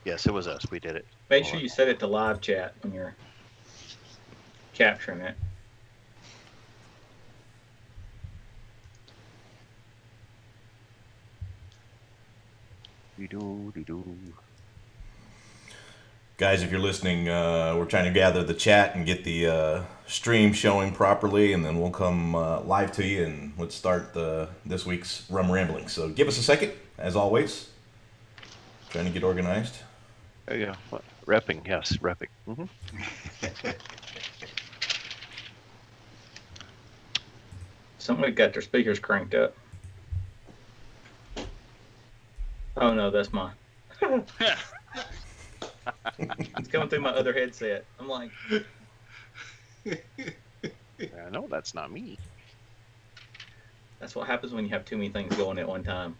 Yes, it was us. We did it. Make Hold sure on. you set it to live chat when you're capturing it. Do do do. Guys, if you're listening, we're trying to gather the chat and get the stream showing properly, and then we'll come live to you, and let's start this week's Rum Rambling. So give us a second, as always. Trying to get organized. There you go. What? Repping, yes, repping. Somebody got their speakers cranked up. Oh no, that's mine. It's coming through my other headset. I'm like, No, that's not me. that's what happens when you have too many things going at one time.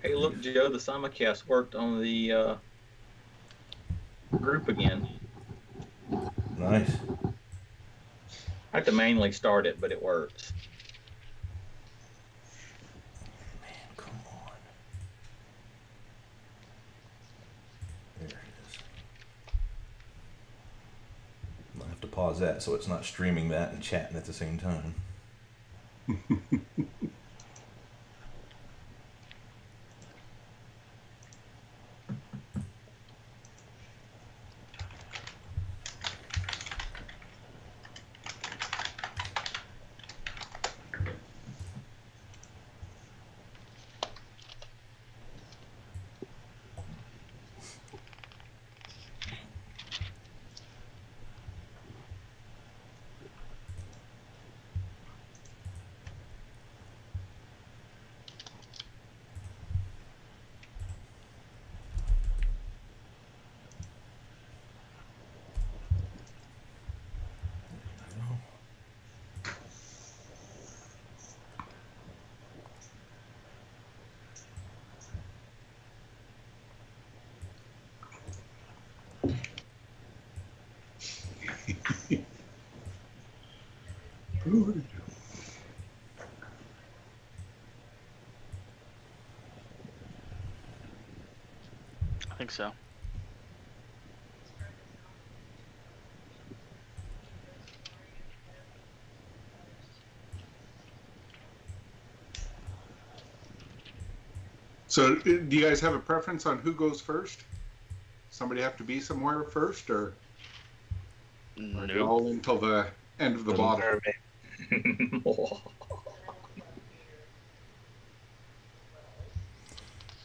Hey, look, Joe, the simulcast worked on the group again. Nice. I have to manually start it, but it works. Man, come on. There it is. I'm gonna have to pause that so it's not streaming that and chatting at the same time. I think so. So, do you guys have a preference on who goes first? Somebody have to be somewhere first, or are you Nope. all until the end of the bottle?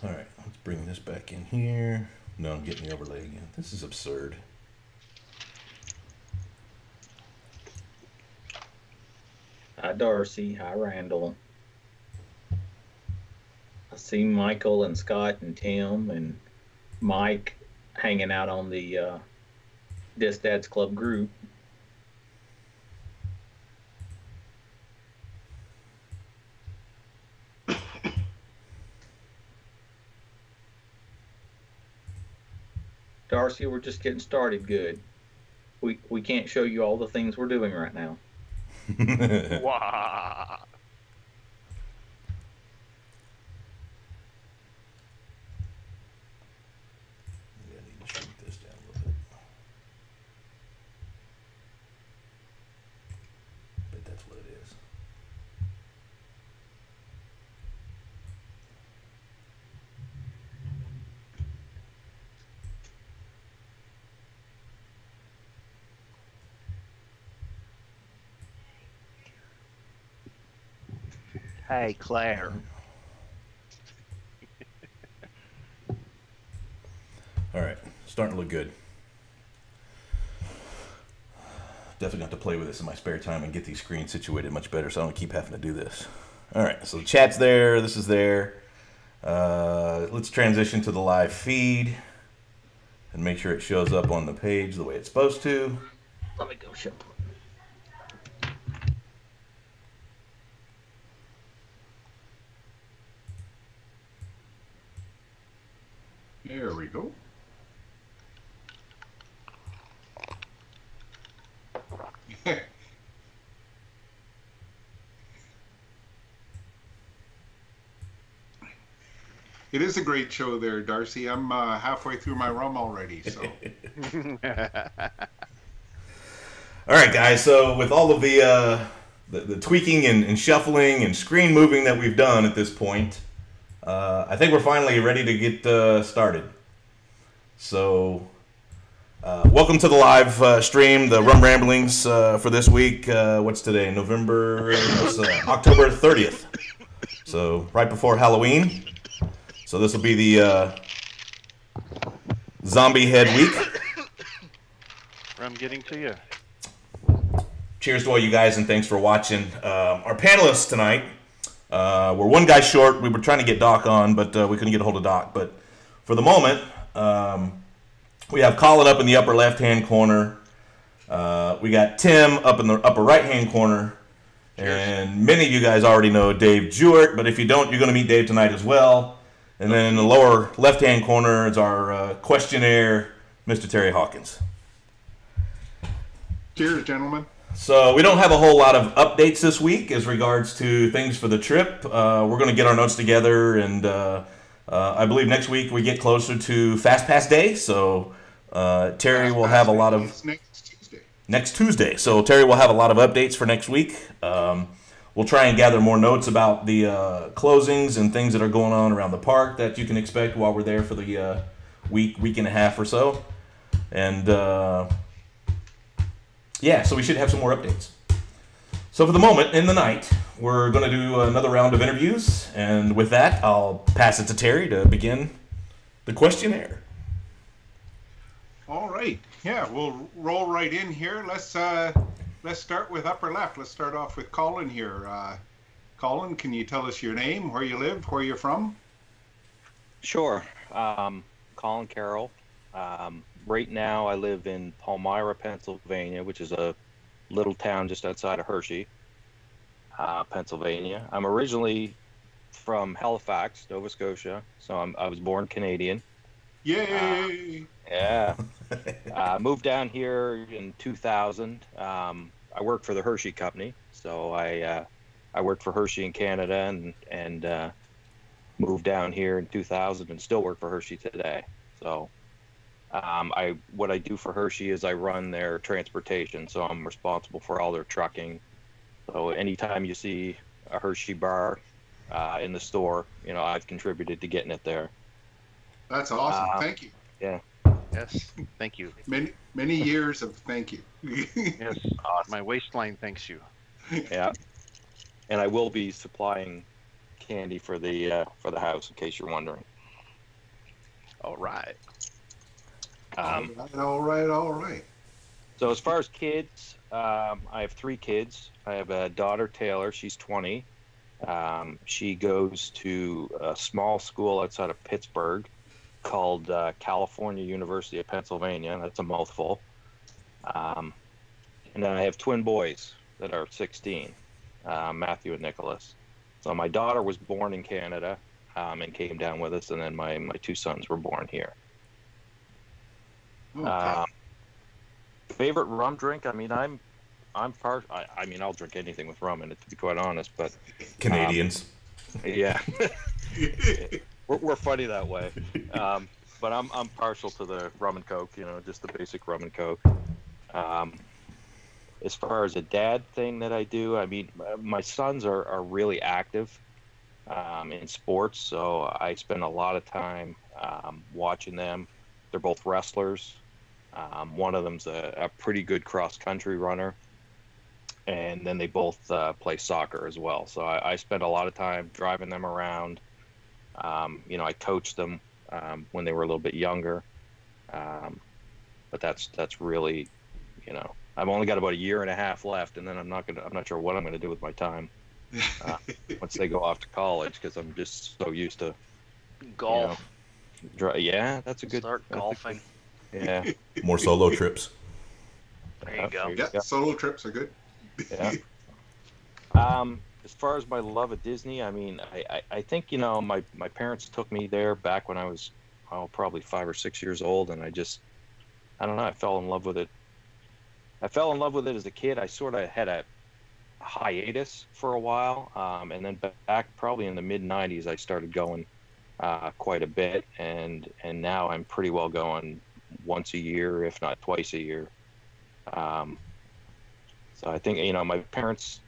All right, let's bring this back in here. No, I'm getting the overlay again. This is absurd. Hi, Darcy. Hi, Randall. I see Michael and Scott and Tim and Mike hanging out on the DisDads Club group. Darcy, we're just getting started good. We can't show you all the things we're doing right now. Wow. Yeah, I need to shrink this down a little bit. But that's what it is. Hey, Claire. All right, starting to look good. Definitely have to play with this in my spare time and get these screens situated much better so I don't keep having to do this. All right, so the chat's there, this is there. Let's transition to the live feed and make sure it shows up on the page the way it's supposed to. Let me go show. There we go. It is a great show there, Darcy. I'm halfway through my rum already. So All right, guys. So with all of the tweaking and shuffling and screen moving that we've done at this point, I think we're finally ready to get started. So welcome to the live stream, the Rum Ramblings for this week. What's today? October 30th. So right before Halloween. So this will be the zombie head week. I'm getting to you. Cheers to all you guys, and thanks for watching. Our panelists tonight, we're one guy short. We were trying to get Doc on, but we couldn't get a hold of Doc. But for the moment, we have Colin up in the upper left-hand corner. We got Tim up in the upper right-hand corner. And many of you guys already know Dave Jewett, but if you don't, you're going to meet Dave tonight as well. And then in the lower left-hand corner is our questionnaire, Mr. Terry Hawkins. cheers, gentlemen. So we don't have a whole lot of updates this week as regards to things for the trip. We're going to get our notes together, and I believe next week we get closer to Fast Pass Day. So Terry will have a lot of... It's next Tuesday. Next Tuesday. So Terry will have a lot of updates for next week. We'll try and gather more notes about the closings and things that are going on around the park that you can expect while we're there for the week and a half or so. And yeah, so we should have some more updates. So for the moment, in the night, we're going to do another round of interviews. And with that, I'll pass it to Terry to begin the questionnaire. All right. Yeah, we'll roll right in here. Let's start with upper left. Let's start off with Colin here. Colin, can you tell us your name, where you live, where you're from? Sure. Colin Carroll. Right now I live in Palmyra, Pennsylvania, which is a little town just outside of Hershey, Pennsylvania. I'm originally from Halifax, Nova Scotia, so I was born Canadian. Yay! Yeah. Moved down here in 2000. I worked for the Hershey Company, so I worked for Hershey in Canada and moved down here in 2000 and still work for Hershey today. So what I do for Hershey is I run their transportation, so I'm responsible for all their trucking. So anytime you see a Hershey bar in the store, I've contributed to getting it there. That's awesome. Thank you. Yeah. Yes, thank you. Many years of thank you. Yes, my waistline thanks you. Yeah. And I will be supplying candy for the house, in case you're wondering. All right. All right. So as far as kids, I have 3 kids. I have a daughter, Taylor. She's 20. She goes to a small school outside of Pittsburgh called California University of Pennsylvania. That's a mouthful. And then I have twin boys that are 16, Matthew and Nicholas. So my daughter was born in Canada and came down with us, and then my 2 sons were born here. Okay. Favorite rum drink? I mean, I'll drink anything with rum in it, to be quite honest. But Canadians. Yeah, we're funny that way. But I'm partial to the rum and coke. Just the basic rum and coke. As far as a dad thing that I do, I mean, my sons are really active in sports, so I spend a lot of time watching them. They're both wrestlers. One of them's a pretty good cross-country runner, and then they both play soccer as well. So I spend a lot of time driving them around. I coached them when they were a little bit younger, but that's really, I've only got about a year and a half left, and then I'm not sure what I'm gonna do with my time once they go off to college, because I'm just so used to Golf. Yeah, that's a good Start golfing. Yeah. More solo trips. There you go. Yeah, solo trips are good. Yeah. As far as my love of Disney, I mean, I think, my parents took me there back when I was probably 5 or 6 years old, and I don't know, I fell in love with it. I fell in love with it as a kid. I sort of had a hiatus for a while, and then back probably in the mid-90s, I started going quite a bit, and now I'm pretty well going once a year, if not twice a year. So I think, my parents,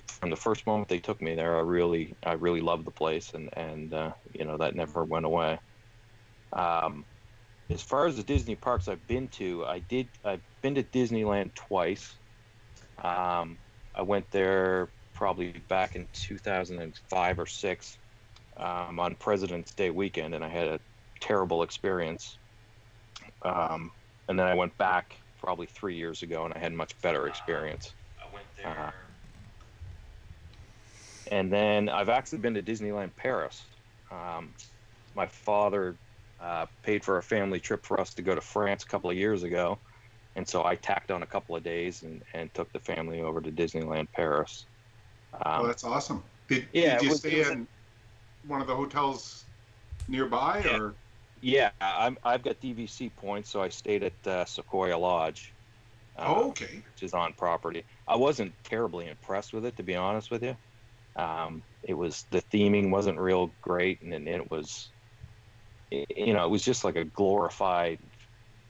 from the first moment they took me there, I really loved the place, and that never went away. As far as the Disney parks I've been to, I've been to Disneyland twice. I went there probably back in 2005 or 6 on President's Day weekend, and I had a terrible experience. And then I went back probably 3 years ago, and I had a much better experience. I went there. And then I've actually been to Disneyland Paris. My father paid for a family trip for us to go to France a couple of years ago, and so I tacked on a couple of days and took the family over to Disneyland Paris. Well, that's awesome. Did you stay in one of the hotels nearby, or? Yeah, I've got DVC points, so I stayed at Sequoia Lodge. Okay. Which is on property. I wasn't terribly impressed with it, to be honest with you. The theming wasn't real great, and it was, it was just like a glorified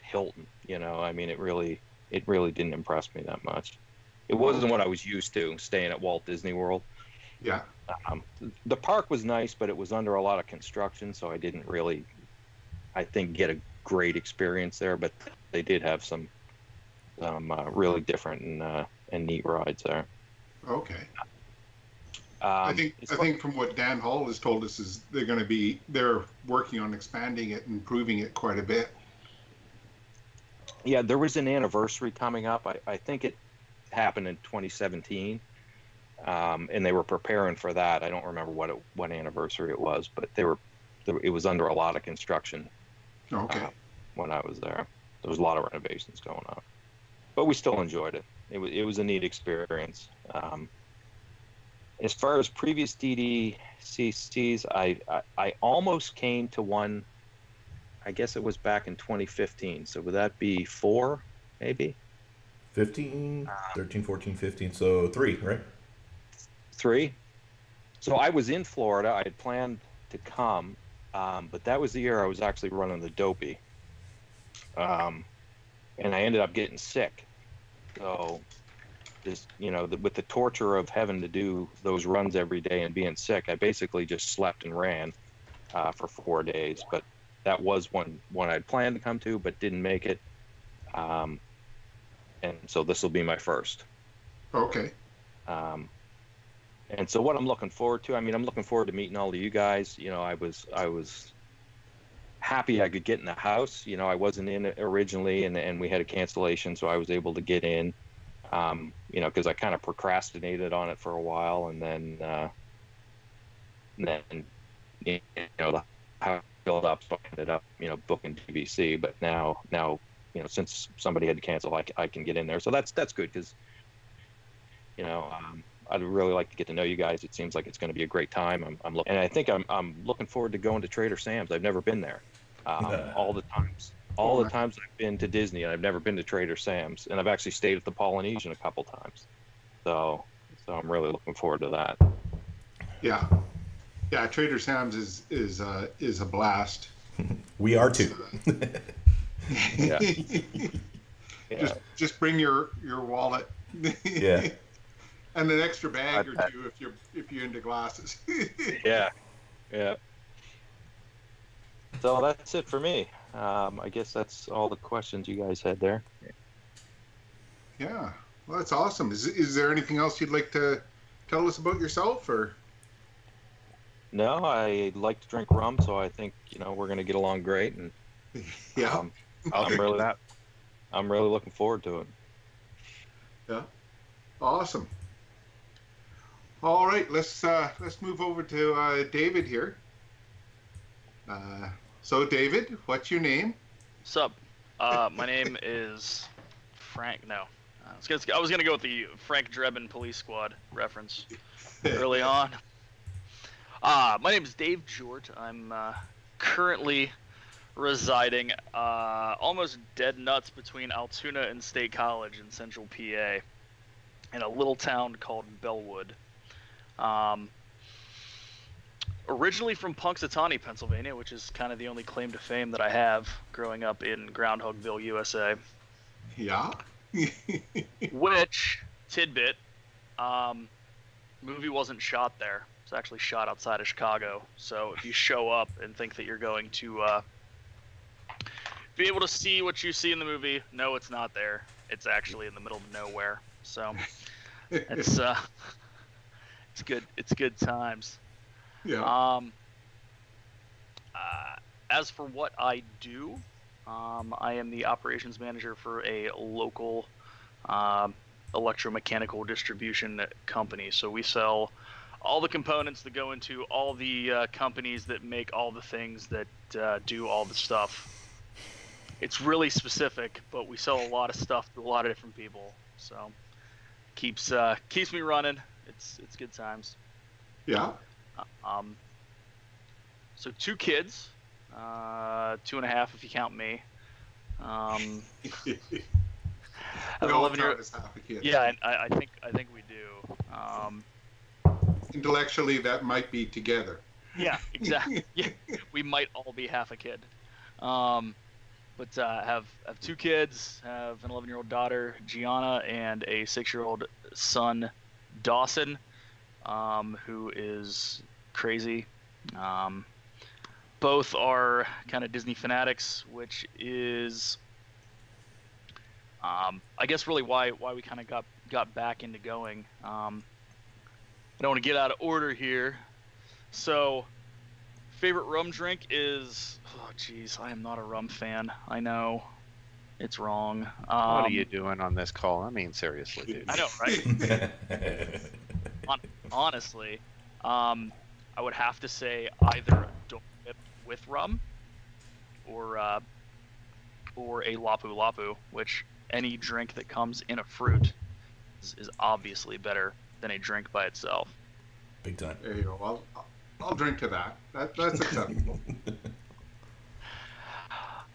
Hilton. I mean, it really didn't impress me that much. It wasn't what I was used to staying at Walt Disney World. Yeah. The park was nice, but it was under a lot of construction, so I didn't really, I think, get a great experience there. But they did have some really different and neat rides there. Okay. I think from what Dan Hall has told us is they're working on expanding it and improving it quite a bit. Yeah, there was an anniversary coming up. I think it happened in 2017, and they were preparing for that. I don't remember what anniversary it was, but it was under a lot of construction. Okay. When I was there, there was a lot of renovations going on, but we still enjoyed it. It was a neat experience. As far as previous DDCCs, I almost came to one. I guess it was back in 2015. So would that be 4, maybe? 15, 13, 14, 15. So 3, right? 3. So I was in Florida. I had planned to come, but that was the year I was actually running the Dopey. And I ended up getting sick. So just, with the torture of having to do those runs every day and being sick, I basically just slept and ran for 4 days. But that was one I'd planned to come to, but didn't make it. And so this will be my first. Okay. And so what I'm looking forward to, I'm looking forward to meeting all of you guys. I was happy I could get in the house. I wasn't in it originally, and we had a cancellation, so I was able to get in. Because I kind of procrastinated on it for a while, and then the house filled up, so I ended up booking DVC. But now since somebody had to cancel, I can get in there, so that's good, because I'd really like to get to know you guys. It seems like it's going to be a great time. I'm looking, and I think I'm looking forward to going to Trader Sam's. I've never been there. All the times I've been to Disney, I've never been to Trader Sam's, and I've actually stayed at the Polynesian a couple times. So I'm really looking forward to that. Yeah. Trader Sam's is a blast. We are too. Yeah. Just bring your wallet. Yeah. And an extra bag or two if you're into glasses. Yeah. So that's it for me. I guess that's all the questions you guys had there. Yeah, well, that's awesome. Is there anything else you'd like to tell us about yourself, or? No, I like to drink rum, so I think we're going to get along great, and yeah, I'm really looking forward to it. Yeah, awesome. All right, let's move over to David here. So David, what's your name? Sup? My name is Frank. No, I was gonna go with the Frank Drebin Police Squad reference early on. My name is Dave Jort. I'm currently residing almost dead nuts between Altoona and State College in Central PA, in a little town called Bellwood. Originally from Punxsutawney, Pennsylvania, which is kind of the only claim to fame that I have growing up in Groundhogville, USA. Yeah. Which, tidbit, movie wasn't shot there. It's actually shot outside of Chicago. So if you show up and think that you're going to be able to see what you see in the movie, no, it's not there. It's actually in the middle of nowhere. So it's good. It's good times. Yeah. As for what I do, I am the operations manager for a local electromechanical distribution company. So we sell all the components that go into all the companies that make all the things that do all the stuff. It's really specific, but we sell a lot of stuff to a lot of different people. So keeps me running. It's good times. Yeah. So 2 kids, 2.5 if you count me. I have We an all 11-year. count as half a kid. Yeah, and I think we do. Intellectually, that might be together. Yeah, exactly. Yeah, we might all be half a kid. But have 2 kids. Have an 11-year-old daughter, Gianna, and a 6-year-old son, Dawson, who is crazy. Both are kind of Disney fanatics, which is, I guess, really why we kind of got back into going. I don't want to get out of order here. So, favorite rum drink is, oh geez, I am not a rum fan. I know, it's wrong. What are you doing on this call? I mean, seriously, dude. I know, right? Honestly, I would have to say either a Dole Whip with rum or a Lapu Lapu, which any drink that comes in a fruit is obviously better than a drink by itself. Big time. There you go. I'll drink to that. That's acceptable.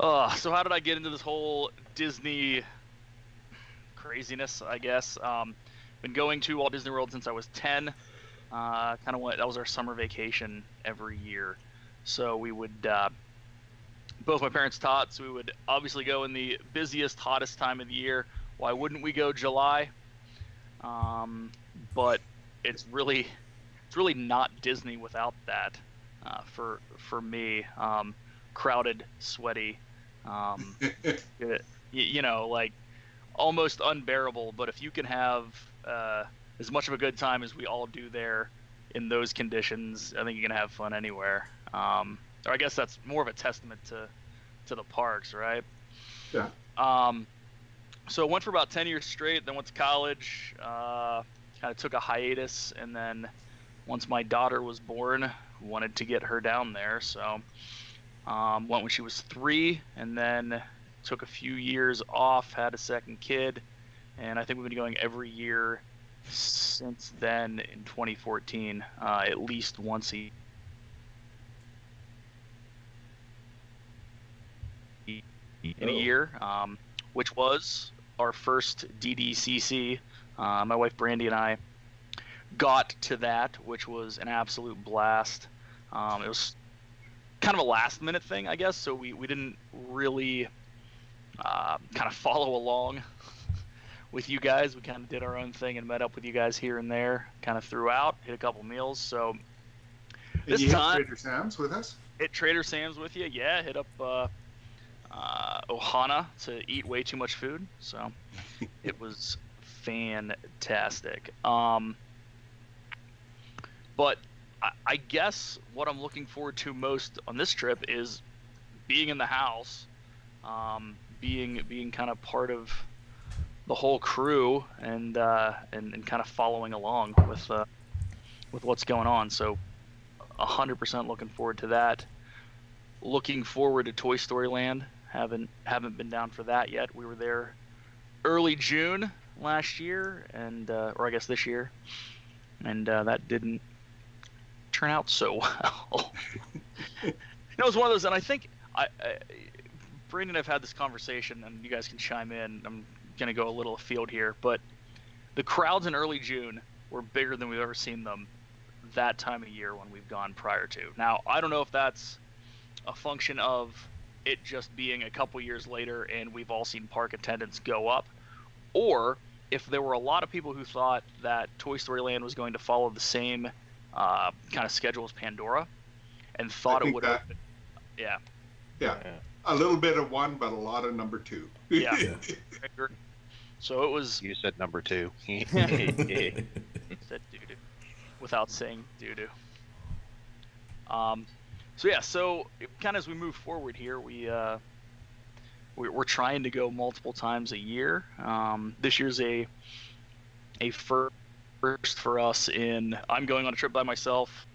So how did I get into this whole Disney craziness, I guess? Been going to Walt Disney World since I was 10. Kind of went, that was our summer vacation every year. So we would, both my parents taught, so we would obviously go in the busiest, hottest time of the year. Why wouldn't we go July? But it's really not Disney without that. For me, crowded, sweaty, you know, like almost unbearable. But if you can have as much of a good time as we all do there in those conditions, I think you can have fun anywhere. Or I guess that's more of a testament to the parks, right? Yeah. So I went for about 10 years straight, then went to college, kind of took a hiatus, and then once my daughter was born, wanted to get her down there. So went when she was 3, and then took a few years off, had a second kid, and I think we've been going every year since then in 2014, at least once a year, which was our first DDCC. My wife Brandy and I got to that, which was an absolute blast. It was kind of a last minute thing, I guess, so we didn't really kind of follow along with you guys. We kind of did our own thing and met up with you guys here and there, kind of throughout, hit a couple meals. So Did this you hit time, Trader Sam's with us? hit Trader Sam's with you, yeah. Hit up Ohana to eat way too much food, so it was fantastic. But I guess what I'm looking forward to most on this trip is being in the house, being kind of part of the whole crew, and kind of following along with what's going on. So 100% looking forward to that. Looking forward to Toy Story Land. Haven't been down for that yet. We were there early June last year, and or I guess this year, and that didn't turn out so well. It was one of those, and I think Brandon and I've had this conversation, and you guys can chime in. I'm gonna go a little afield here, but the crowds in early June were bigger than we've ever seen them that time of year when we've gone prior to. Now, I don't know if that's a function of it just being a couple years later and we've all seen park attendance go up, or if there were a lot of people who thought that Toy Story Land was going to follow the same kind of schedule as Pandora and thought it would open. Yeah. A little bit of one, but a lot of number two. Yeah. So it was. You said number 2. Said doo-doo without saying doo-doo. So kind of as we move forward here, we're trying to go multiple times a year. This year's a first for us. I'm going on a trip by myself.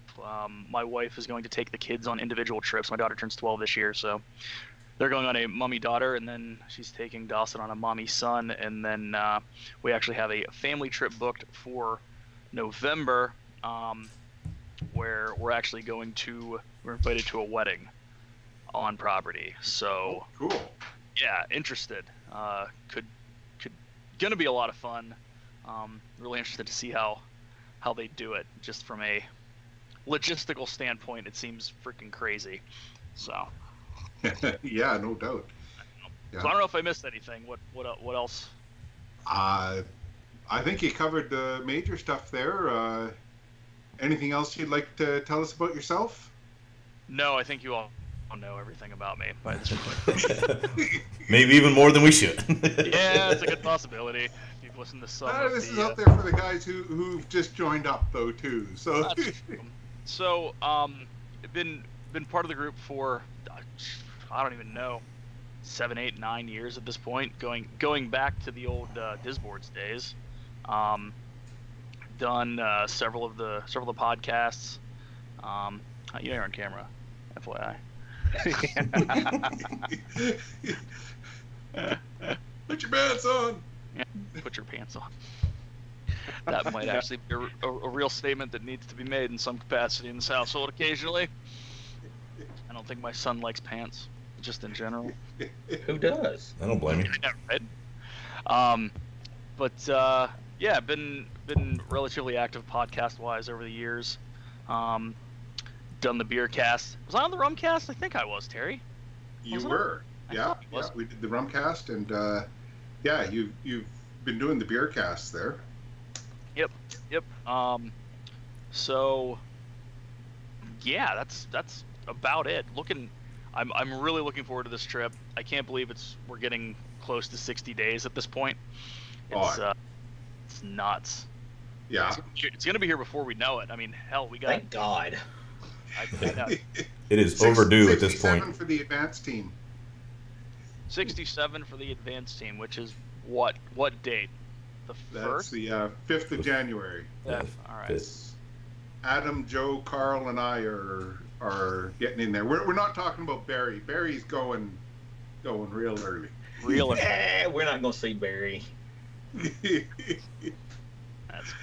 My wife is going to take the kids on individual trips. My daughter turns 12 this year, so they're going on a mommy-daughter, and then she's taking Dawson on a mommy-son, and then we actually have a family trip booked for November, where we're actually we're invited to a wedding on property. So cool. Yeah, interested. Gonna be a lot of fun. Really interested to see how they do it. Just from a logistical standpoint, it seems freaking crazy. So. Yeah, no doubt. Yeah. So I don't know if I missed anything. What else? I think you covered the major stuff there. Anything else you'd like to tell us about yourself? No, I think you all know everything about me by this point. Maybe even more than we should. Yeah, it's a good possibility. You've listened to some. This is out there for the guys who've just joined up though too. So. So been part of the group for I don't even know 7, 8, 9 years at this point. Going back to the old DisDads days. Done several of the podcasts. You're on camera, FYI. Put your pants on. Yeah, put your pants on. That might actually be a real statement that needs to be made in some capacity in this household occasionally. I don't think my son likes pants, just in general. Who does? I don't blame you. But yeah, been relatively active podcast-wise over the years. Done the beer cast. Was I on the rum cast? I think I was, Terry. You were. Yeah, we did the rum cast, and yeah, you've been doing the beer cast there. Yep. So yeah, that's about it. I'm really looking forward to this trip. I can't believe we're getting close to 60 days at this point. It's nuts. Yeah. It's gonna be here before we know it. I mean, hell, we got. Thank God. I know. It is overdue at this point. 67 for the advanced team. 67 for the advanced team, which is what date? The That's 1st? the 5th of January. Yeah. All right. Adam, Joe, Carl, and I are getting in there. We're not talking about Barry. Barry's going real early. Real early. We're not gonna see Barry. That's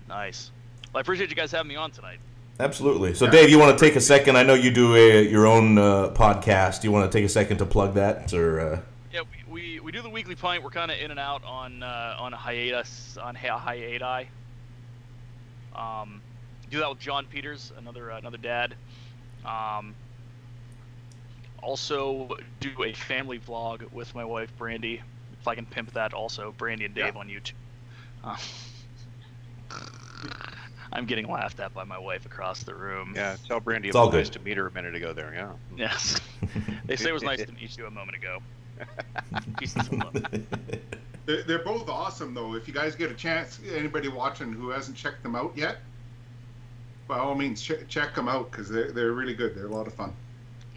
nice. Well, I appreciate you guys having me on tonight. Absolutely. So, Dave, you want to take a second? I know you do your own podcast. Do you want to take a second to plug that, or? Yeah, we do the weekly pint. We're kind of in and out on a hiatus do that with John Peters, another dad. Also do a family vlog with my wife Brandy. If I can pimp that, also Brandy and Dave on YouTube. I'm getting laughed at by my wife across the room. Yeah, tell Brandy it all was good. nice to meet her a minute ago there, yeah. Yes. They say it was nice to meet you a moment ago. Pieces of love. They're both awesome, though. If you guys get a chance, anybody watching who hasn't checked them out yet, by all means, check them out, because they're really good. They're a lot of fun.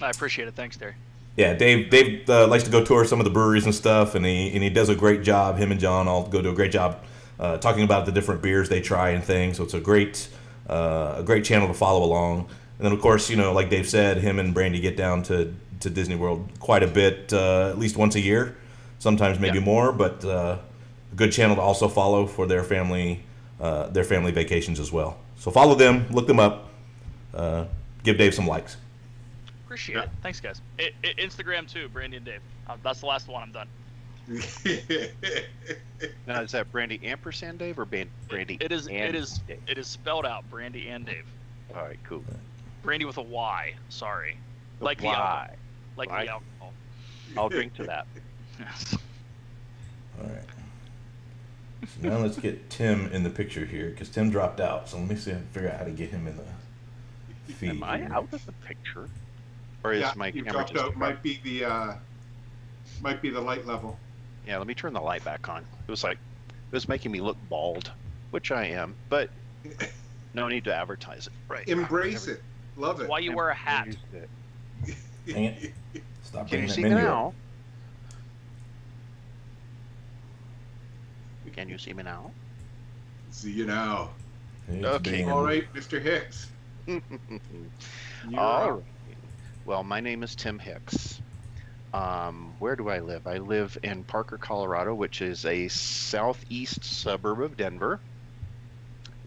I appreciate it. Thanks, Terry. Yeah, Dave likes to go tour some of the breweries and stuff, and he does a great job. Him and John all go do a great job talking about the different beers they try and things. So it's a great channel to follow along. And then, of course, like Dave said, him and Brandy get down to Disney World quite a bit, at least once a year, sometimes maybe more. But a good channel to also follow for their family vacations as well. So follow them, look them up, give Dave some likes. Appreciate it. Thanks, guys. Instagram too, Brandy and Dave. That's the last one. I'm done. Now, is that Brandy ampersand Dave or Brandy? It is. and It is. Dave? It is spelled out. Brandy and Dave. All right, cool. Brandy with a Y. Sorry. The Like the Y. alcohol. Like Right. the alcohol. I'll drink to that. Yes. All right. So now let's get Tim in the picture here, because Tim dropped out. So let me see if I can figure out how to get him in the feed. Am I here. out of the picture? Or is Yeah, my you camera dropped just out. Might be the light level. Yeah, let me turn the light back on. It was making me look bald, which I am, but no need to advertise it. Right. Embrace it. Love it. Why you wear a hat? Dang it. Stop Can bringing you that see me menu now? up. Can you see me now? See you now. It's Okay. being- All right, Mr. Hicks. You're All up. right. Well, my name is Tim Hicks. Where do I live? I live in Parker, Colorado, which is a southeast suburb of Denver.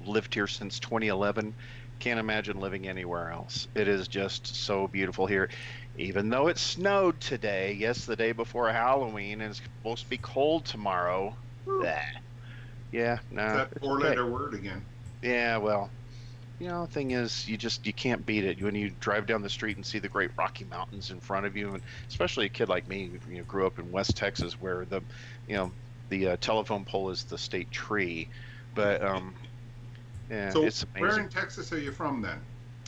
Lived here since 2011. Can't imagine living anywhere else. It is just so beautiful here. Even though it snowed today, yes, the day before Halloween, and it's supposed to be cold tomorrow. Bleh. Yeah, no. That it's four-letter okay. word again. Yeah, well, the thing is, you can't beat it when you drive down the street and see the great Rocky Mountains in front of you, and especially a kid like me, grew up in West Texas, where the telephone pole is the state tree. But yeah, So it's where amazing. in Texas are you from then?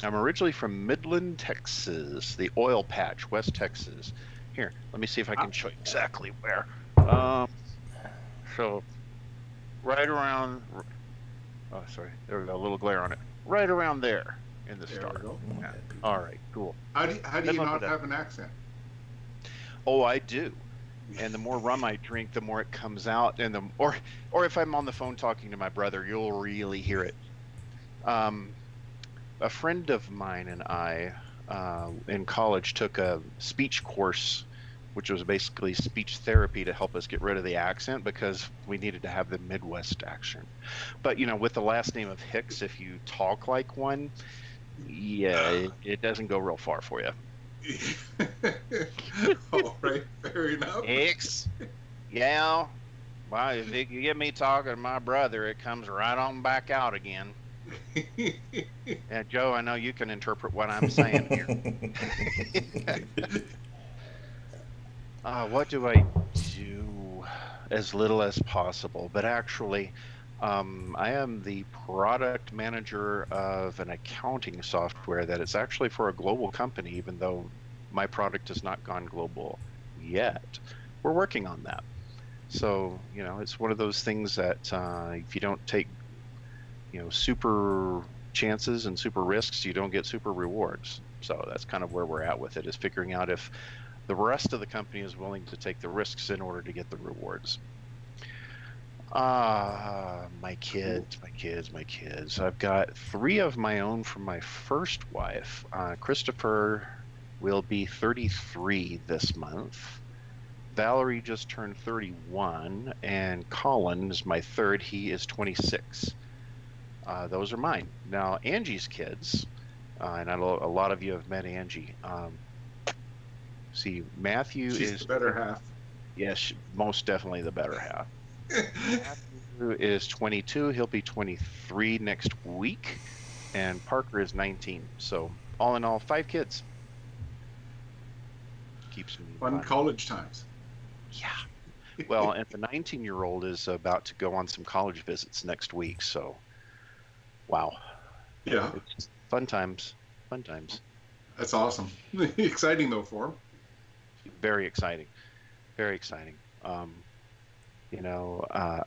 I'm originally from Midland, Texas, the oil patch, West Texas. Here, let me see if I can show you exactly where. So, right around. Oh, sorry. There we go. A little glare on it. Right around there in the There star. we go. Yeah. All right. Cool. How do you Midland not with that. have an accent? Oh, I do. And the more rum I drink, the more it comes out. And or if I'm on the phone talking to my brother, you'll really hear it. A friend of mine and I, in college, took a speech course, which was basically speech therapy to help us get rid of the accent because we needed to have the Midwest accent. But with the last name of Hicks, if you talk like one, yeah, it doesn't go real far for you. All right, fair enough. Hicks, yeah. Well, if you get me talking to my brother, it comes right on back out again. Yeah, Joe, I know you can interpret what I'm saying here. What do I do? As little as possible, but actually, I am the product manager of an accounting software that is actually for a global company, even though my product has not gone global yet. We're working on that. So, it's one of those things that if you don't take, super chances and super risks, you don't get super rewards. So that's kind of where we're at with it, is figuring out if the rest of the company is willing to take the risks in order to get the rewards. My kids. I've got 3 of my own from my first wife. Christopher will be 33 this month. Valerie just turned 31, and Colin is my third. He is 26. Those are mine. Now, Angie's kids, and a lot of you have met Angie. See, Matthew She's is the better half. Yes, most definitely the better half. Matthew is 22. He'll be 23 next week, and Parker is 19. So, all in all, 5 kids. Keeps me Fun college times. Yeah. Well, and the 19-year-old is about to go on some college visits next week. So, wow. Yeah, It's fun times. Fun times. that's awesome. Exciting though for him. Very exciting. Very exciting.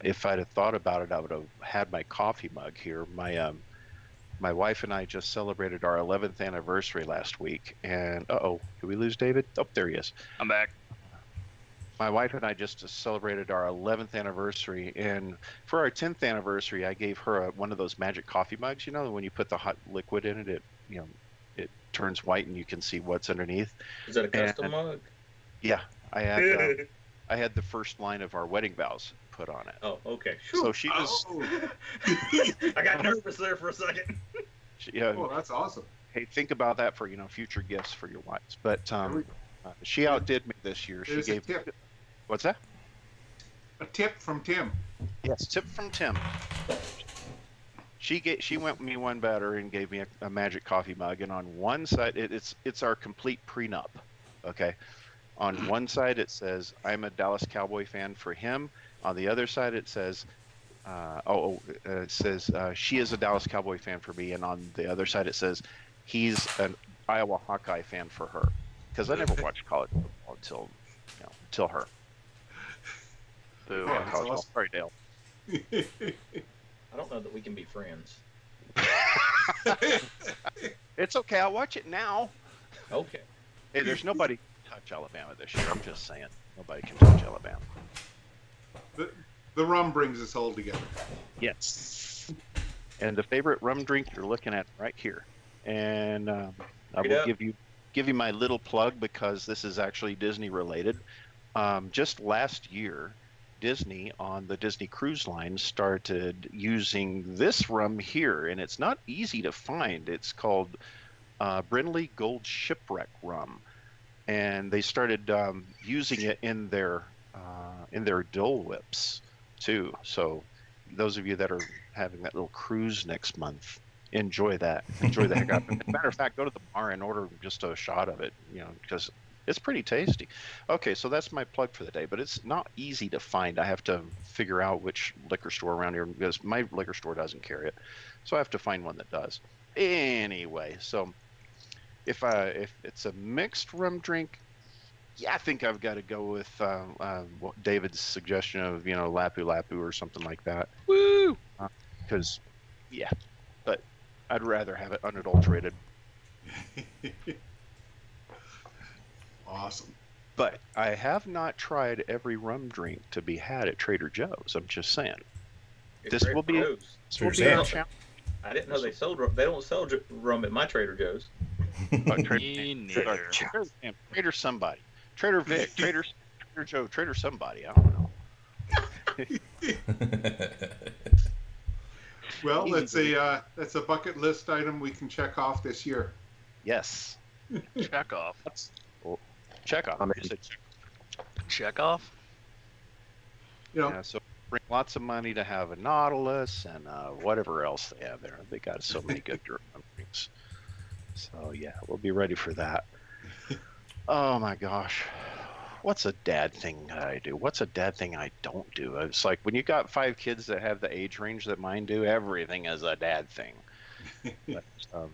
If I'd have thought about it, I would have had my coffee mug here. My wife and I just celebrated our 11th anniversary last week, and did we lose David? Oh, there he is. I'm back. My wife and I just celebrated our 11th anniversary, and for our 10th anniversary, I gave her one of those magic coffee mugs. When you put the hot liquid in it, it turns white and you can see what's underneath. Is that a custom mug? Yeah, I had the first line of our wedding vows put on it. Oh, okay. So she was. Oh, I got nervous there for a second. that's awesome. Hey, think about that for future gifts for your wives. But she outdid me this year. She There's a gave. tip. What's that? A tip from Tim. Yes, tip from Tim. She went me one better and gave me a magic coffee mug, and on one side it's our complete prenup. Okay, on one side it says I'm a Dallas Cowboy fan for him. On the other side it says she is a Dallas Cowboy fan for me, and on the other side it says he's an Iowa Hawkeye fan for her, because I never watched college football until her. Boo! Yeah, that's College awesome. Sorry, Dale. I don't know that we can be friends. It's okay. I'll watch it now. Okay. Hey, there's nobody can touch Alabama this year. I'm just saying, nobody can touch Alabama. The rum brings us all together. Yes. And the favorite rum drink you're looking at right here. And I will give you my little plug, because this is actually Disney related. Just last year, Disney on the Disney Cruise Line started using this rum here, and it's not easy to find. It's called Brindley Gold Shipwreck rum, and they started using it in their Dole Whips too. So those of you that are having that little cruise next month, enjoy that. Enjoy the heck out of it. As a matter of fact, go to the bar and order just a shot of it, because it's pretty tasty. Okay, so that's my plug for the day, but it's not easy to find. I have to figure out which liquor store around here, because my liquor store doesn't carry it. So I have to find one that does. Anyway, so if it's a mixed rum drink, yeah, I think I've got to go with David's suggestion of, Lapu Lapu or something like that. Woo! Because, yeah, but I'd rather have it unadulterated. Awesome. But I have not tried every rum drink to be had at Trader Joe's. I'm just saying. This will be a challenge. I didn't know they sold rum. They don't sell rum at my Trader Joe's. Me neither. Trader somebody. Trader Vic. Trader Joe. Trader somebody. I don't know. Well, that's a bucket list item we can check off this year. Yes. Check off. Check off. Check off. Yeah, so bring lots of money to have a Nautilus and whatever else they have there. They got so many good drinks. So yeah, we'll be ready for that. Oh my gosh. What's a dad thing that I do? What's a dad thing I don't do? It's like when you got 5 kids that have the age range that mine do, everything is a dad thing. But,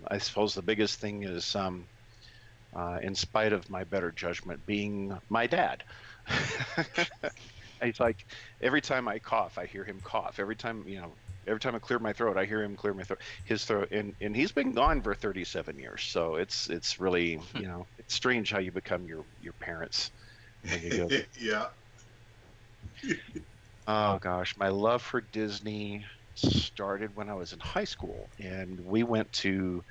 I suppose the biggest thing is, in spite of my better judgment, being my dad. It's like every time I cough, I hear him cough. Every time I clear my throat, I hear him clear my throat. His throat, and he's been gone for 37 years. So it's really, it's strange how you become your parents. When you go. Yeah. Oh gosh, my love for Disney started when I was in high school, and we went to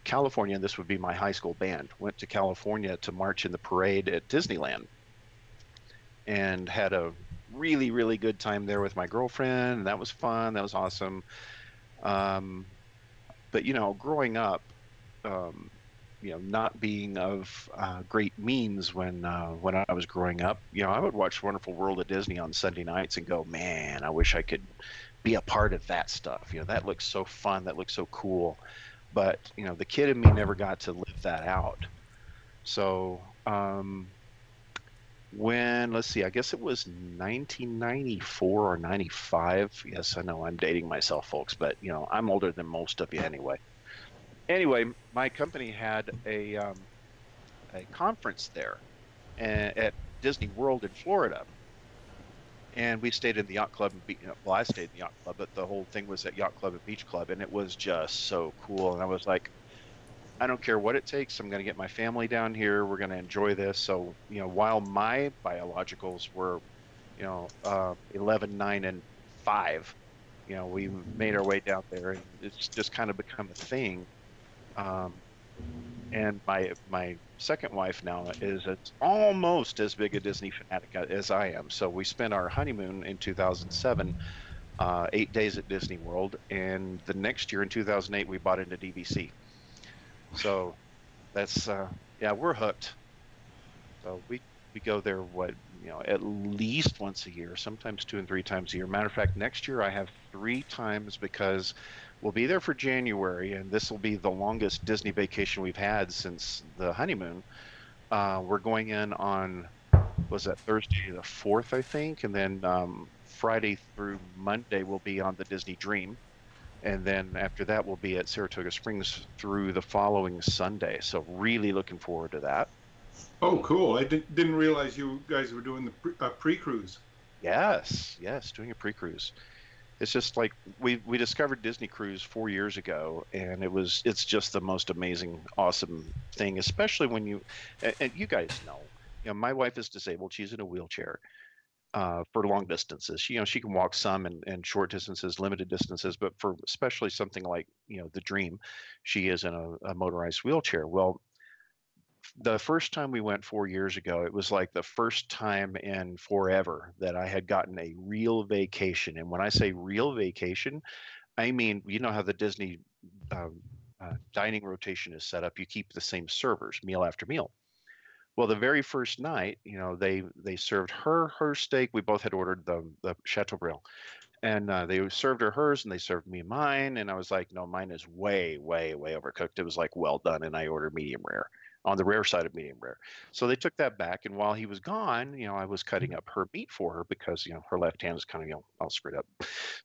California. This would be my high school band. Went to California to march in the parade at Disneyland, and had a really, really good time there with my girlfriend. And that was fun. That was awesome. But growing up, not being of great means when I was growing up, I would watch Wonderful World of Disney on Sunday nights and go, man, I wish I could be a part of that stuff. That looks so fun. That looks so cool. But, the kid in me never got to live that out. So let's see, I guess it was 1994 or 95. Yes, I know I'm dating myself, folks, but, I'm older than most of you anyway. Anyway, my company had a conference there at Disney World in Florida, and we stayed in the yacht club. Well, I stayed in the yacht club, but the whole thing was at Yacht Club and Beach Club, and it was just so cool. And I was like, I don't care what it takes. I'm going to get my family down here. We're going to enjoy this. So, while my biologicals were, 11, 9, and 5, we made our way down there, and it's just kind of become a thing. And my second wife now is almost as big a Disney fanatic as I am. So we spent our honeymoon in 2007, 8 days at Disney World, and the next year in 2008 we bought into DVC. So that's we're hooked. So we go there at least once a year, sometimes 2 and 3 times a year. Matter of fact, next year I have 3 times because we'll be there for January, and this will be the longest Disney vacation we've had since the honeymoon. We're going in on, was that Thursday the 4th, I think, and then Friday through Monday we'll be on the Disney Dream. And then after that, we'll be at Saratoga Springs through the following Sunday. So really looking forward to that. Oh, cool. I didn't realize you guys were doing the pre-cruise. Yes, doing a pre-cruise. It's just like we discovered Disney Cruise 4 years ago, and it's just the most amazing, awesome thing, especially when and you guys know, my wife is disabled. She's in a wheelchair. For long distances, she can walk some and short distances, limited distances, but for especially something like, the Dream, she is in a motorized wheelchair. Well, the first time we went 4 years ago, it was like the first time in forever that I had gotten a real vacation. And when I say real vacation, I mean, you know how the Disney dining rotation is set up. You keep the same servers meal after meal. Well, the very first night, they served her steak. We both had ordered the Chateaubriand, and they served her hers, and they served me mine. And I was like, no, mine is way, way, way overcooked. It was like well done, and I ordered medium rare, on the rare side of medium rare. So they took that back, and while he was gone, I was cutting up her meat for her because her left hand is kind of all screwed up.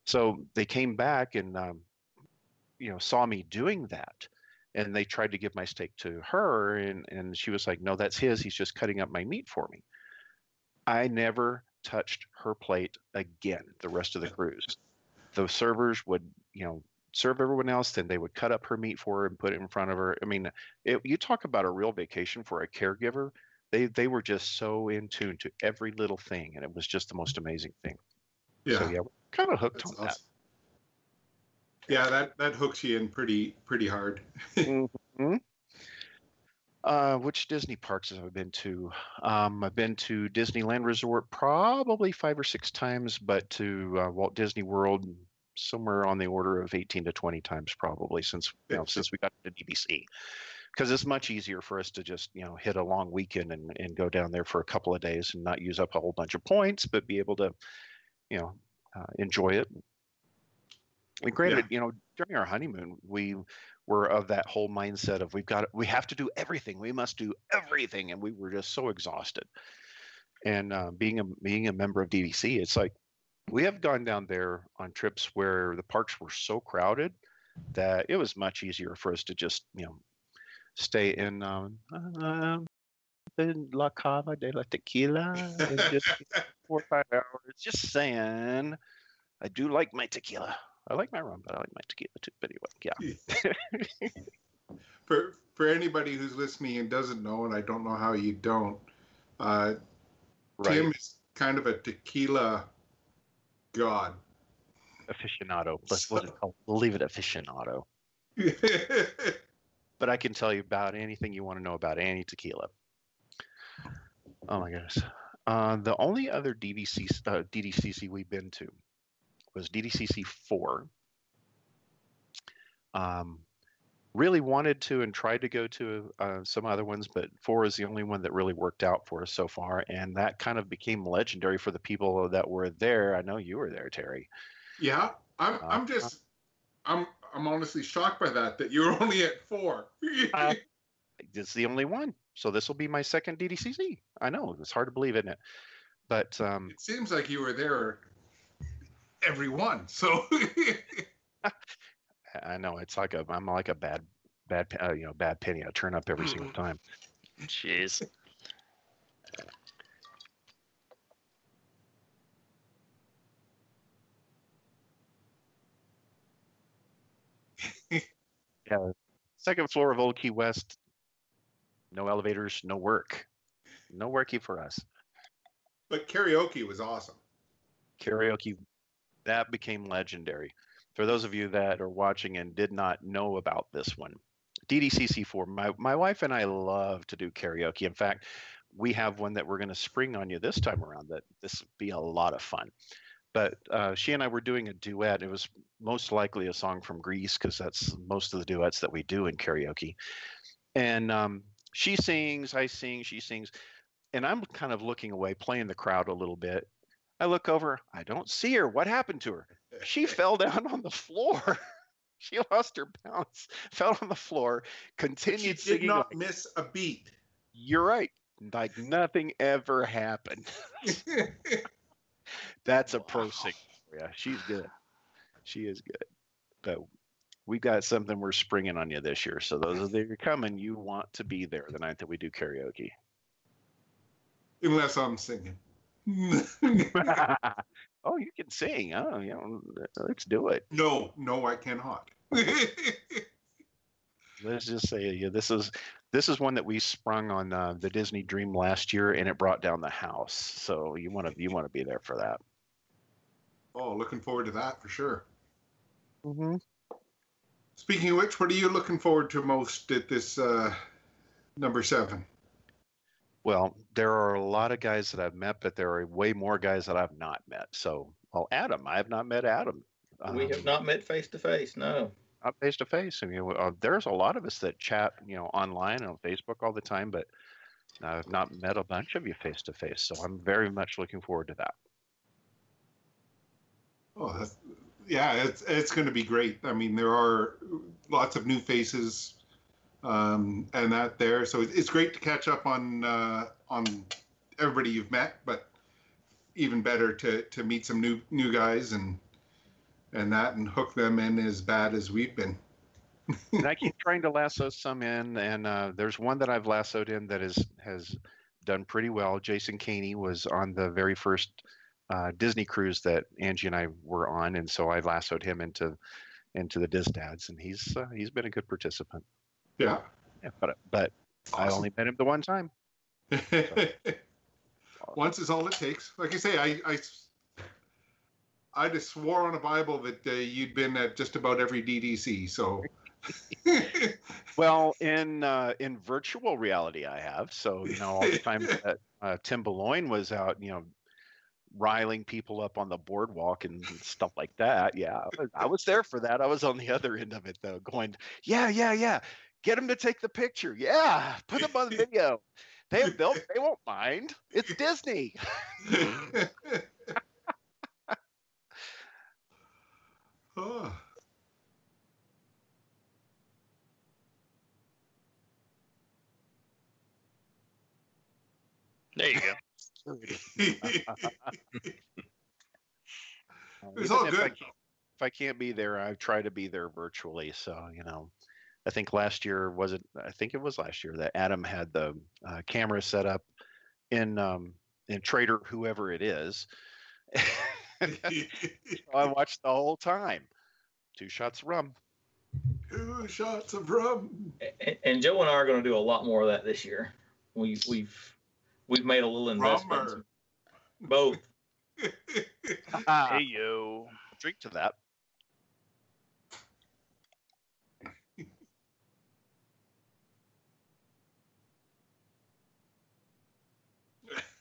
So they came back and saw me doing that. And they tried to give my steak to her, and she was like, no, that's his. He's just cutting up my meat for me. I never touched her plate again the rest of the cruise. The servers would, serve everyone else, then they would cut up her meat for her and put it in front of her. I mean, you talk about a real vacation for a caregiver. They were just so in tune to every little thing, and it was just the most amazing thing. Yeah. So, we're kind of hooked That's on awesome. Yeah, that hooks you in pretty hard. that. Which Disney parks have I been to? I've been to Disneyland Resort probably 5 or 6 times, but to Walt Disney World somewhere on the order of 18 to 20 times probably since we got to DVC. Because it's much easier for us to just hit a long weekend and go down there for a couple of days and not use up a whole bunch of points, but be able to enjoy it. And granted, during our honeymoon, we were of that whole mindset of we have to do everything. We must do everything, and we were just so exhausted. And being a member of DVC, it's like we have gone down there on trips where the parks were so crowded that it was much easier for us to just stay in La Cava de la Tequila and just 4 or 5 hours. Just saying, I do like my tequila. I like my rum, but I like my tequila too. But anyway, yeah. For anybody who's listening and doesn't know, and I don't know how you don't, Right. Tim is kind of a tequila god. Aficionado. We'll leave it aficionado. But I can tell you about anything you want to know about any tequila. Oh my goodness. The only other DDCC we've been to was DDCC 4. Really wanted to and tried to go to some other ones, but 4 is the only one that really worked out for us so far, and that kind of became legendary for the people that were there. I know you were there, Terry. Yeah, I'm honestly shocked by that you were only at 4. It's the only one, so this will be my second DDCC. I know it's hard to believe, isn't it? But it seems like you were there every one. So I know I'm like a bad penny. I turn up every single time. Jeez. Yeah, second floor of Old Key West. No elevators, no work, no worky for us. But karaoke was awesome. Karaoke, that became legendary. For those of you that are watching and did not know about this one, DDCC4, my wife and I love to do karaoke. In fact, we have one that we're going to spring on you this time around that this would be a lot of fun. But she and I were doing a duet. It was most likely a song from Grease because that's most of the duets that we do in karaoke. And she sings, I sing, she sings. and I'm kind of looking away, playing the crowd a little bit. I look over, I don't see her. What happened to her? She fell down on the floor. She lost her balance, fell on the floor, continued She did singing not like, miss a beat. you're right. Like nothing ever happened. That's a pro Wow. singer. Yeah, she's good. She is good. But we got something we're springing on you this year. So those that are coming, you want to be there the night that we do karaoke. Unless I'm singing. Oh, you can sing. Oh, let's do it. No, I cannot. Let's just say this is one that we sprung on the Disney Dream last year, and it brought down the house. So you want to be there for that. Oh, looking forward to that for sure. Mm-hmm. Speaking of which, what are you looking forward to most at this number 7? Well, there are a lot of guys that I've met, but there are way more guys that I've not met. So, well, Adam, I have not met Adam. We have not met face to face. No. Not face to face. I mean, there's a lot of us that chat, online and on Facebook all the time, but I've not met a bunch of you face to face. So I'm very much looking forward to that. Oh, it's going to be great. I mean, there are lots of new faces, and that there. So it's great to catch up on everybody you've met, but even better to meet some new guys and hook them in as bad as we've been. And I keep trying to lasso some in, and there's one that I've lassoed in that has done pretty well. Jason Caney was on the very first Disney cruise that Angie and I were on, and so I lassoed him into the DisDads, and he's been a good participant. Yeah. Yeah, but Awesome. I only met him the one time. Once is all it takes. Like I say, I just swore on a Bible that you'd been at just about every DDC. So, well, in virtual reality, I have. So all the time that Tim Boulogne was out, riling people up on the boardwalk and stuff like that. Yeah, I was there for that. I was on the other end of it though, going, yeah. Get them to take the picture. Yeah, put them on the video. They won't mind. It's Disney. Oh. There you go. It's all good. If I can't be there, I try to be there virtually. So, I think last year I think it was last year that Adam had the camera set up in Trader, whoever it is. I watched the whole time. 2 shots of rum. 2 shots of rum. And Joe and I are going to do a lot more of that this year. We've made a little investment. Rummer. Both. Hey yo. Drink to that.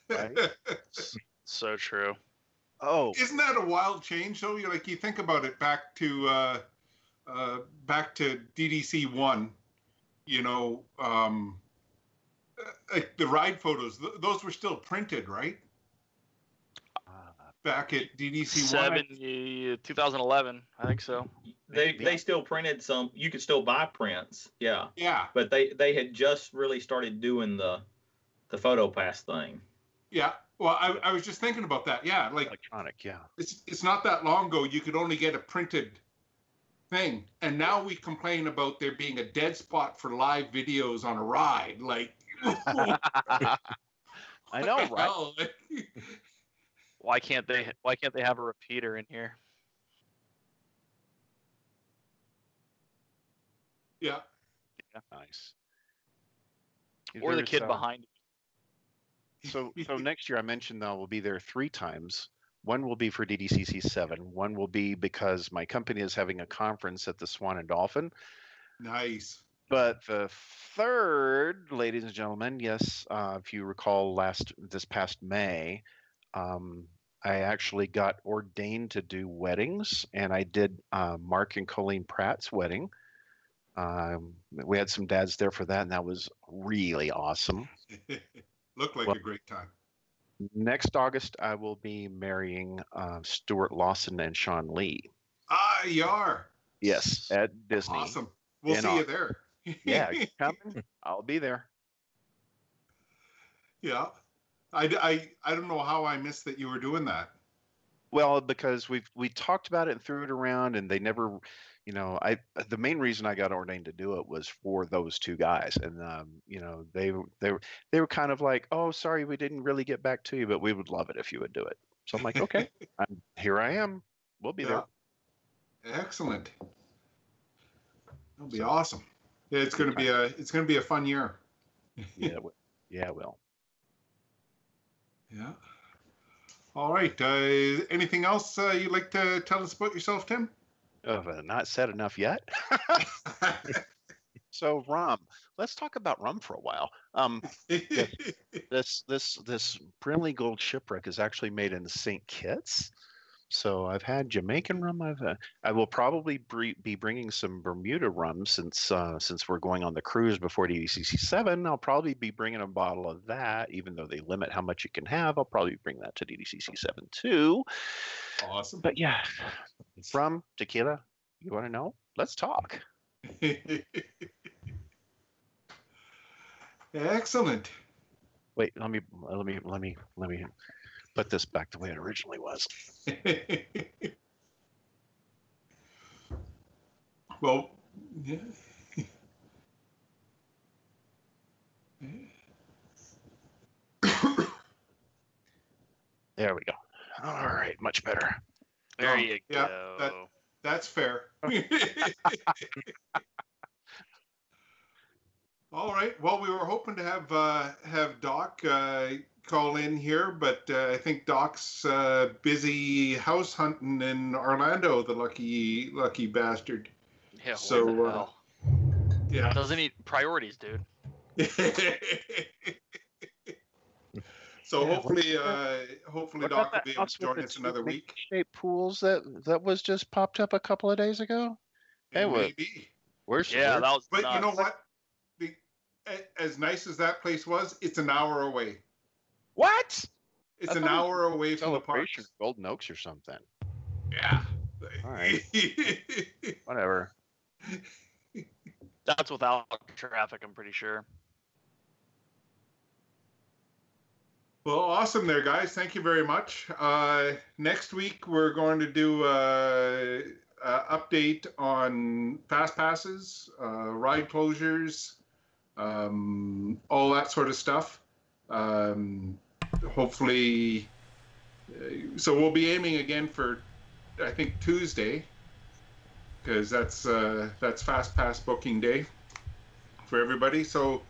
Right? So true. Oh, Isn't that a wild change though? You think about it back to DDC 1, like the ride photos, those were still printed, right? Back at DDC 1. 2011, I think so. They still printed some. You could still buy prints. Yeah. Yeah. But they had just really started doing the photo pass thing. Yeah. Well, I was just thinking about that. Yeah, like electronic. Yeah. It's not that long ago you could only get a printed thing, and now we complain about there being a dead spot for live videos on a ride. Like, I know, right? Why can't they have a repeater in here? Yeah. Nice. Or the kid behind you. So next year I mentioned that we'll be there 3 times. One will be for DDCC 7. One will be because my company is having a conference at the Swan and Dolphin. Nice. But the third, ladies and gentlemen, yes, if you recall this past May, I actually got ordained to do weddings, and I did Mark and Colleen Pratt's wedding. We had some dads there for that, and that was really awesome. Looked like Well- a great time. Next August, I will be marrying Stuart Lawson and Sean Lee. Ah, you are. Yes, at Disney. Awesome. We'll In see you August. there. Yeah, you coming? I'll be there. Yeah. I don't know how I missed that you were doing that. Well, because we talked about it and threw it around, and they never, the main reason I got ordained to do it was for those two guys, and they were kind of like, oh, sorry, we didn't really get back to you, but we would love it if you would do it. So I'm like, okay, here I am. We'll be there. Excellent. That'll be awesome. Yeah, it's gonna be a fun year. Yeah, it will. Yeah. All right. Anything else you'd like to tell us about yourself, Tim? Have I not said enough yet? So rum. Let's talk about rum for a while. This Brimley Gold Shipwreck is actually made in St. Kitts. So I've had Jamaican rum. I will probably be bringing some Bermuda rum since we're going on the cruise before DDCC 7. I'll probably be bringing a bottle of that, even though they limit how much you can have. I'll probably bring that to DDCC 7 too. Awesome. But yeah, rum, tequila. You want to know? Let's talk. Excellent. Wait, let me put this back the way it originally was. Well, yeah. There we go. All right, much better. There you yeah, go. That's fair. All right. Well, we were hoping to have Doc call in here, but I think Doc's busy house hunting in Orlando. The lucky bastard. Yeah, So, where the hell? Yeah. Doesn't need priorities, dude. So Yeah, hopefully Doc will be able to join us another week. Shaped pools that was just popped up a couple of days ago. Hey, Maybe. Where's Yeah, that was. But nuts. you know what? As nice as that place was, it's an hour away. What? It's I an thought it was hour away from the park. Celebration of Golden Oaks or something. Yeah. All right. Whatever. That's without traffic, I'm pretty sure. Well, awesome there, guys. Thank you very much. Next week, we're going to do an update on fast passes, ride closures, all that sort of stuff. Hopefully, so we'll be aiming again for, I think, Tuesday, because that's fast pass booking day for everybody. So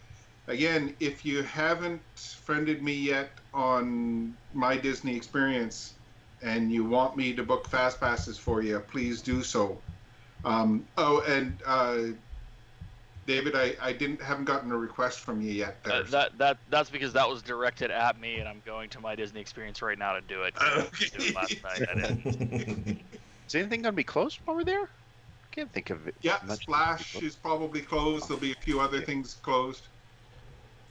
again, if you haven't friended me yet on My Disney Experience and you want me to book fast passes for you, please do so. David, I haven't gotten a request from you yet. That's because that was directed at me, and I'm going to My Disney Experience right now to do it. I didn't do it last night. I didn't. Is anything going to be closed over there? I can't think of it. Yeah, Splash is probably closed. There'll be a few other things closed.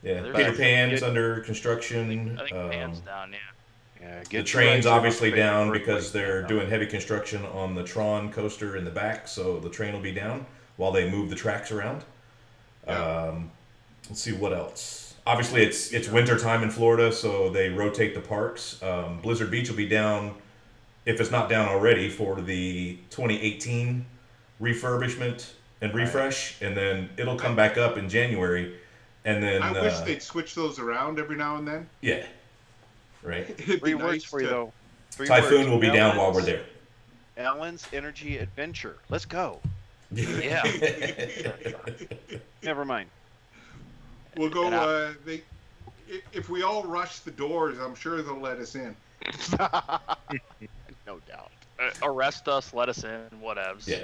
Yeah, There's Peter a- Pan's under construction. I think Pan's down, yeah. Yeah, The get train's your obviously reservation down for because they're down. doing heavy construction on the Tron coaster in the back, so the train will be down while they move the tracks around. Yeah. Let's see what else. Obviously, it's winter time in Florida, so they rotate the parks. Blizzard Beach will be down, if it's not down already, for the 2018 refurbishment and refresh, and then it'll come back up in January. And then I wish they'd switch those around every now and then. yeah, right. It'd Three be words nice for you, to- though. Three Typhoon words. will be down while we're Allen's- there. Allen's Energy Adventure. Let's go. Yeah. Never mind. We'll go. And If we all rush the doors, I'm sure they'll let us in. No doubt. Arrest us, let us in, whatevs. Yeah.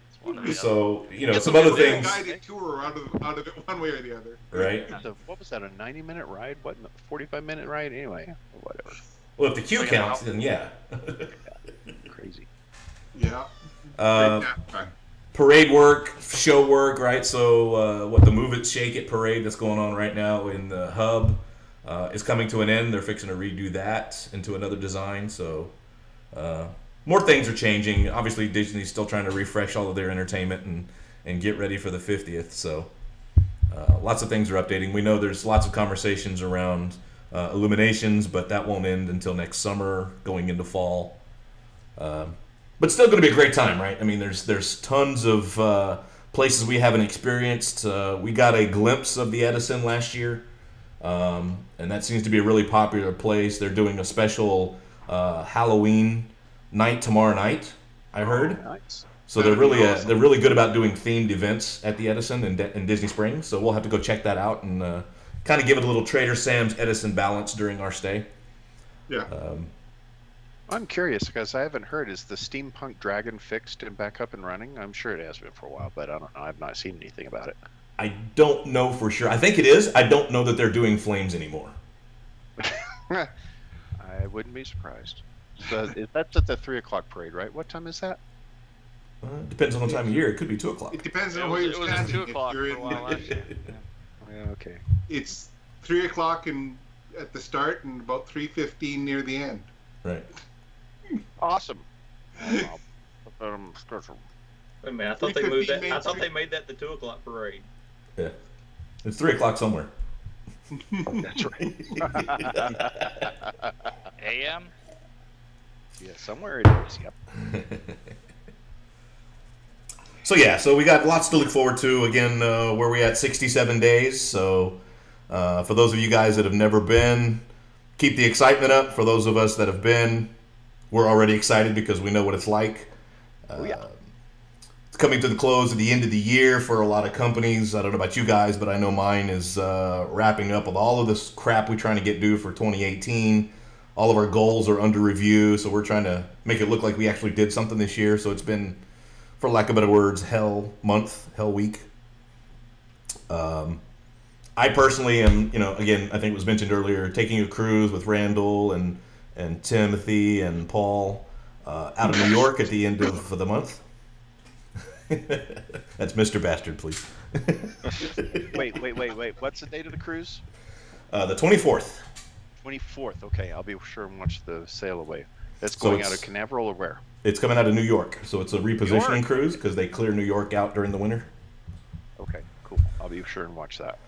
It's one or the other. So Get some other a things, guided tour out of it one way or the other. right? So what was that? A 90-minute ride? What? 45-minute ride? Anyway, whatever. Well, if the queue Like an counts, hour. then yeah. Crazy. Yeah. Uh, Great nap time. Parade work, show work, right? So what the Move It, Shake It parade that's going on right now in the hub. is coming to an end. They're fixing to redo that into another design. So more things are changing. Obviously, Disney's still trying to refresh all of their entertainment and get ready for the 50th. So lots of things are updating. We know there's lots of conversations around Illuminations, but that won't end until next summer, going into fall. But still going to be a great time, right? I mean, there's tons of places we haven't experienced. We got a glimpse of the Edison last year, and that seems to be a really popular place. They're doing a special Halloween night tomorrow night, I heard. Oh, nice. So they're really good about doing themed events at the Edison in Disney Springs. So we'll have to go check that out and kind of give it a little Trader Sam's Edison balance during our stay. Yeah. I'm curious because I haven't heard. Is the steampunk dragon fixed and back up and running? I'm sure it has been for a while, but I don't know. I've not seen anything about it. I don't know for sure. I think it is. I don't know that they're doing flames anymore. I wouldn't be surprised. So that's at the 3 o'clock parade, right? What time is that? Depends on the time of year. It could be 2 o'clock. It depends on It where was, you're it was at standing. 2 o'clock If for you're a while last year. Yeah, okay. It's 3 o'clock at the start and about 3:15 near the end. Right. Awesome. Wait a minute, I thought they moved that. I thought they made that the 2 o'clock parade. Yeah. It's 3 o'clock somewhere. That's right. AM? Yeah, somewhere it is. Yep. So we got lots to look forward to. Again, where we at 67 days. So for those of you guys that have never been, keep the excitement up. For those of us that have been, we're already excited because we know what it's like. Oh, yeah. It's coming to the close of the end of the year for a lot of companies. I don't know about you guys, but I know mine is wrapping up with all of this crap we're trying to get due for 2018. All of our goals are under review, so we're trying to make it look like we actually did something this year. So it's been, for lack of better words, hell month, hell week. I personally am, again, I think it was mentioned earlier, taking a cruise with Randall and Timothy and Paul out of New York at the end of the month. That's Mr. Bastard, please. Wait. What's the date of the cruise? The 24th. 24th. Okay, I'll be sure and watch the sail away. That's So going it's- out of Canaveral or where? It's coming out of New York, so it's a repositioning York. cruise because they clear New York out during the winter. Okay, cool. I'll be sure and watch that.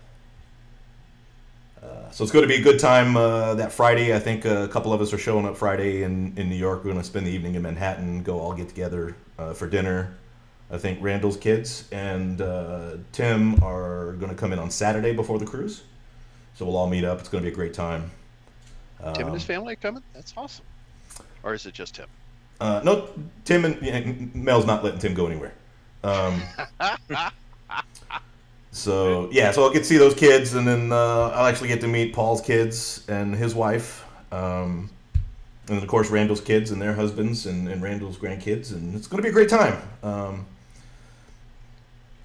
So it's going to be a good time that Friday. I think a couple of us are showing up Friday in New York. We're going to spend the evening in Manhattan, go all get together for dinner. I think Randall's kids and Tim are going to come in on Saturday before the cruise. So we'll all meet up. It's going to be a great time. Tim and his family are coming? That's awesome. Or is it just Tim? No, Tim and Mel's not letting Tim go anywhere. So I'll get to see those kids, and then I'll actually get to meet Paul's kids and his wife, and then of course Randall's kids and their husbands and Randall's grandkids, and it's going to be a great time.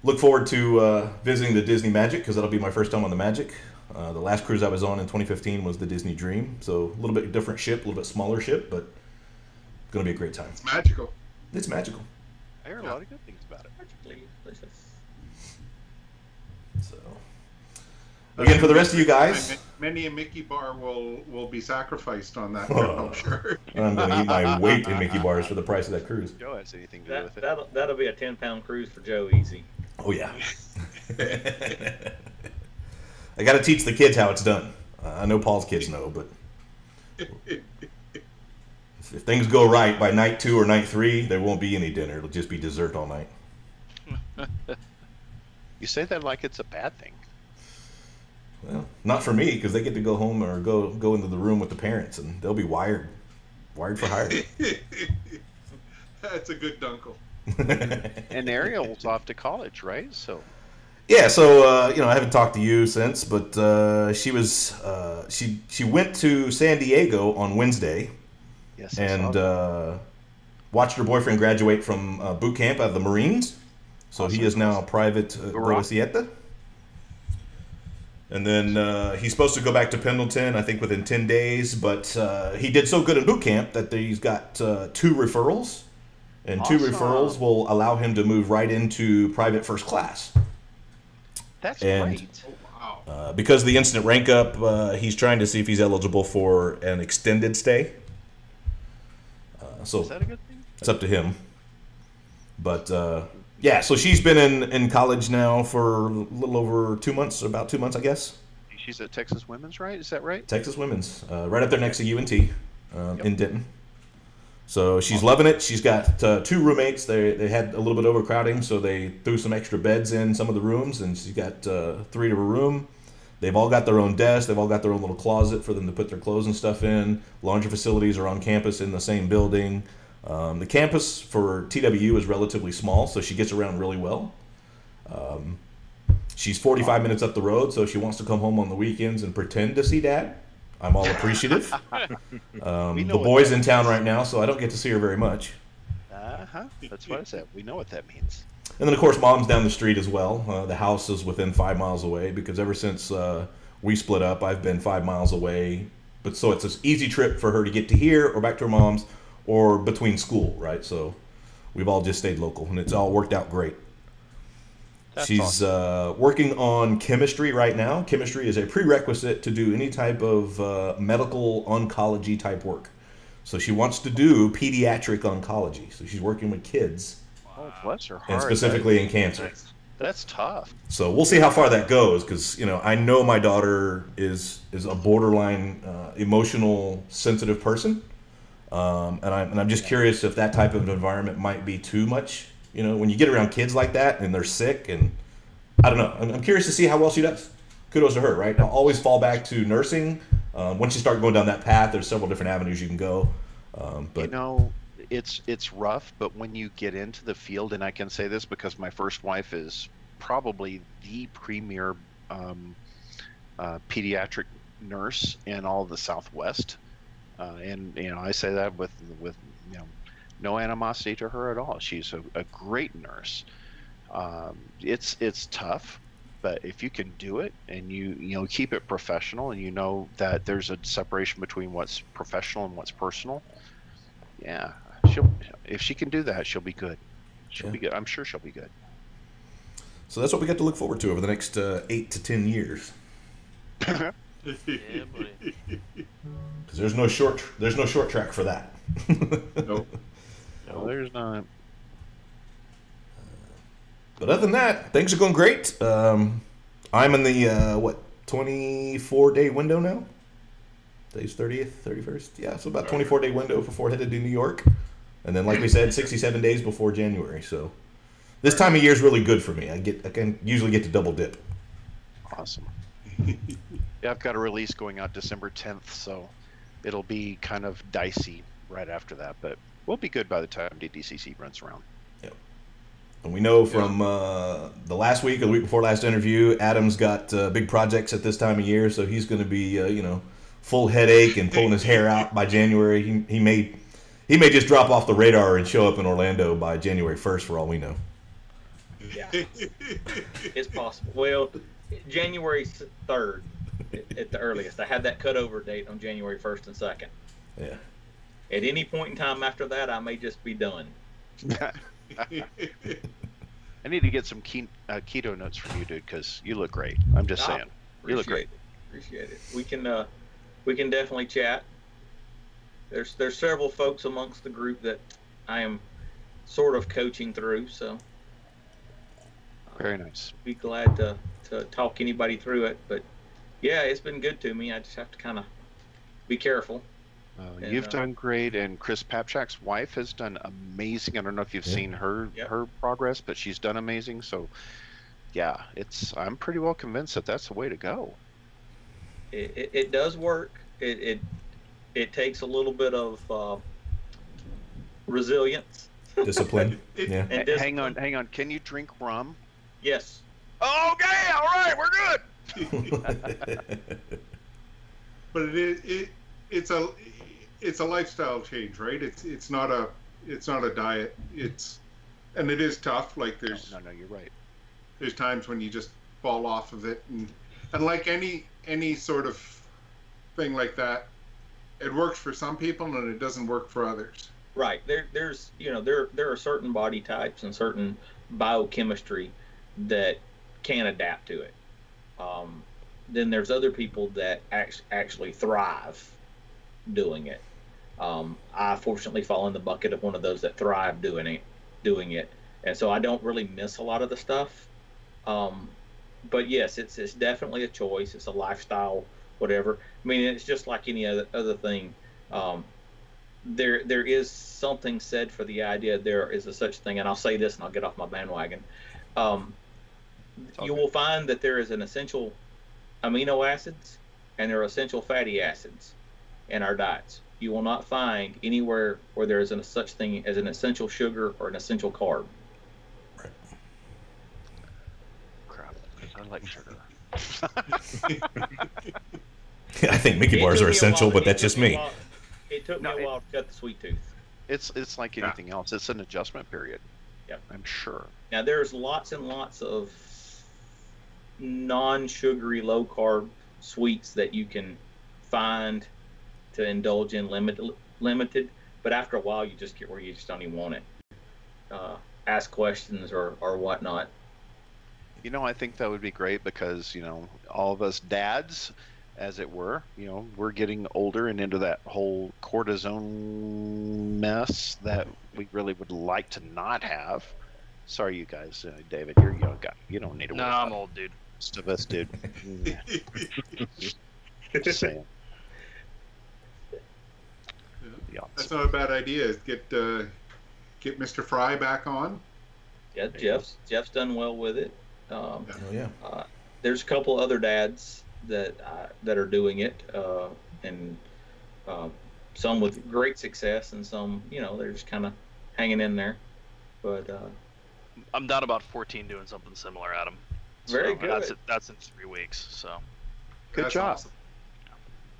Look forward to visiting the Disney Magic because that'll be my first time on the Magic. The last cruise I was on in 2015 was the Disney Dream, so a little bit different ship, a little bit smaller ship, but it's going to be a great time. It's magical. It's magical. I heard a lot of good things about it. So, again, for the rest of you guys, Many a Mickey bar will be sacrificed on that trip, I'm sure. I'm going to eat my weight in Mickey bars for the price of that cruise. Joe has anything to do with it? That'll be a 10-pound cruise for Joe easy. Oh, yeah. I got to teach the kids how it's done. I know Paul's kids know, but if things go right by night 2 or night 3, there won't be any dinner. It'll just be dessert all night. You say that like it's a bad thing. Well, not for me, because they get to go home or go into the room with the parents, and they'll be wired for hire. That's a good dunkel. And Ariel's off to college, right? So Yeah, so I haven't talked to you since, but she went to San Diego on Wednesday, yes, I and saw that. watched her boyfriend graduate from boot camp out of the Marines. So he is now a private Velocieta. And then he's supposed to go back to Pendleton, I think, within 10 days. But he did so good in boot camp that he's got 2 referrals. And Awesome. 2 referrals will allow him to move right into private first class. That's and- great. Oh, wow. Because of the instant rank up, he's trying to see if he's eligible for an extended stay. So Is that a good thing? it's up to him. But yeah, so she's been in college now for a little over 2 months, about 2 months, I guess. She's at Texas Women's, right? Is that right? Texas Women's, right up there next to UNT in Denton. So she's loving it. She's got 2 roommates. They had a little bit overcrowding, so they threw some extra beds in some of the rooms, and she's got 3 to her room. They've all got their own desk. They've all got their own little closet for them to put their clothes and stuff in. Laundry facilities are on campus in the same building. The campus for TWU is relatively small, so she gets around really well. She's 45 minutes up the road, so if she wants to come home on the weekends and pretend to see Dad, I'm all appreciative. The boy's in town right now, so I don't get to see her very much. That's what I said. We know what that means. And then, of course, Mom's down the street as well. The house is within 5 miles away because ever since we split up, I've been 5 miles away. But so it's an easy trip for her to get to here or back to her mom's or between school, right? So we've all just stayed local, and it's all worked out great. She's awesome. Working on chemistry right now. Chemistry is a prerequisite to do any type of medical oncology type work. So she wants to do pediatric oncology. So she's working with kids. Oh, bless her heart. And specifically in cancer. That's tough. So we'll see how far that goes, because I know my daughter is a borderline emotional, sensitive person, and I'm just curious if that type of environment might be too much. When you get around kids like that and they're sick, and I don't know. I'm curious to see how well she does. Kudos to her, right? I'll always fall back to nursing. Once you start going down that path, there's several different avenues you can go. But it's rough, but when you get into the field, and I can say this because my first wife is probably the premier pediatric nurse in all of the Southwest, and I say that with no animosity to her at all. She's a great nurse. It's tough, but if you can do it and you keep it professional, and you know that there's a separation between what's professional and what's personal, yeah, if she can do that, she'll be good. She'll be good. I'm sure she'll be good. So that's what we got to look forward to over the next 8 to 10 years. Yeah, buddy. Because there's no short track for that. Nope. No, there's not. But other than that, things are going great. I'm in the 24-day window now. Today's 30th, 31st. Yeah, so about 24-day window before headed to New York. And then, like we said, 67 days before January. So this time of year is really good for me. I can usually get to double dip. Awesome. Yeah, I've got a release going out December 10th, so it'll be kind of dicey right after that. But we'll be good by the time DDCC runs around. Yep. And we know from the last week or the week before last interview, Adam's got big projects at this time of year, so he's going to be, full headache and pulling his hair out by January. He may just drop off the radar and show up in Orlando by January 1st for all we know. Yeah, it's possible. Well, January 3rd at the earliest. I have that cutover date on January 1st and 2nd. Yeah. At any point in time after that, I may just be done. I need to get some keto notes from you, dude, because you look great. I'm just saying. You look great. Appreciate it. We can definitely chat. There's several folks amongst the group that I am sort of coaching through, so Very nice. Be glad to talk anybody through it. But yeah, it's been good to me. I just have to kind of be careful. You've done great, and Chris Papchak's wife has done amazing. I don't know if you've seen her progress, but she's done amazing. So yeah, I'm pretty well convinced that that's the way to go. It does work. It takes a little bit of resilience, discipline. Yeah. And discipline. Hang on. Can you drink rum? Yes. Okay. All right. We're good. But it's a lifestyle change, right? It's not a diet. And it is tough. Like there's no, you're right. There's times when you just fall off of it, and like any sort of thing like that, it works for some people and it doesn't work for others. Right. There are certain body types and certain biochemistry that can adapt to it. then there's other people that actually thrive doing it. I fortunately fall in the bucket of one of those that thrive doing it, and so I don't really miss a lot of the stuff. But yes, it's definitely a choice. It's a lifestyle, whatever. I mean, it's just like any other thing. There is something said for the idea there is a such thing, and I'll say this and I'll get off my bandwagon. You will find that there is an essential amino acids and there are essential fatty acids in our diets. You will not find anywhere where there is a such thing as an essential sugar or an essential carb. Right. Crap, I like sugar. I think Mickey bars are essential, but that's just me. It took me a while to cut the sweet tooth. It's like anything else. It's an adjustment period. Yeah, I'm sure. Now there's lots and lots of non-sugary, low-carb sweets that you can find to indulge in limited, but after a while you just get where you just don't even want it. Ask questions or whatnot. You know, I think that would be great because, all of us dads, as it were, we're getting older and into that whole cortisone mess that we really would like to not have. Sorry, you guys. David, you're a young guy. You don't need to worry about I'm old, dude. Most of us, dude. Just saying. Yeah. That's not a bad idea. Get Mr. Fry back on. Yeah, Jeff's done well with it. Oh yeah. There's a couple other dads that are doing it, and some with great success, and some they're just kind of hanging in there. But I'm down about 14 doing something similar, Adam. Very good. That's in 3 weeks. So Good That's job. awesome.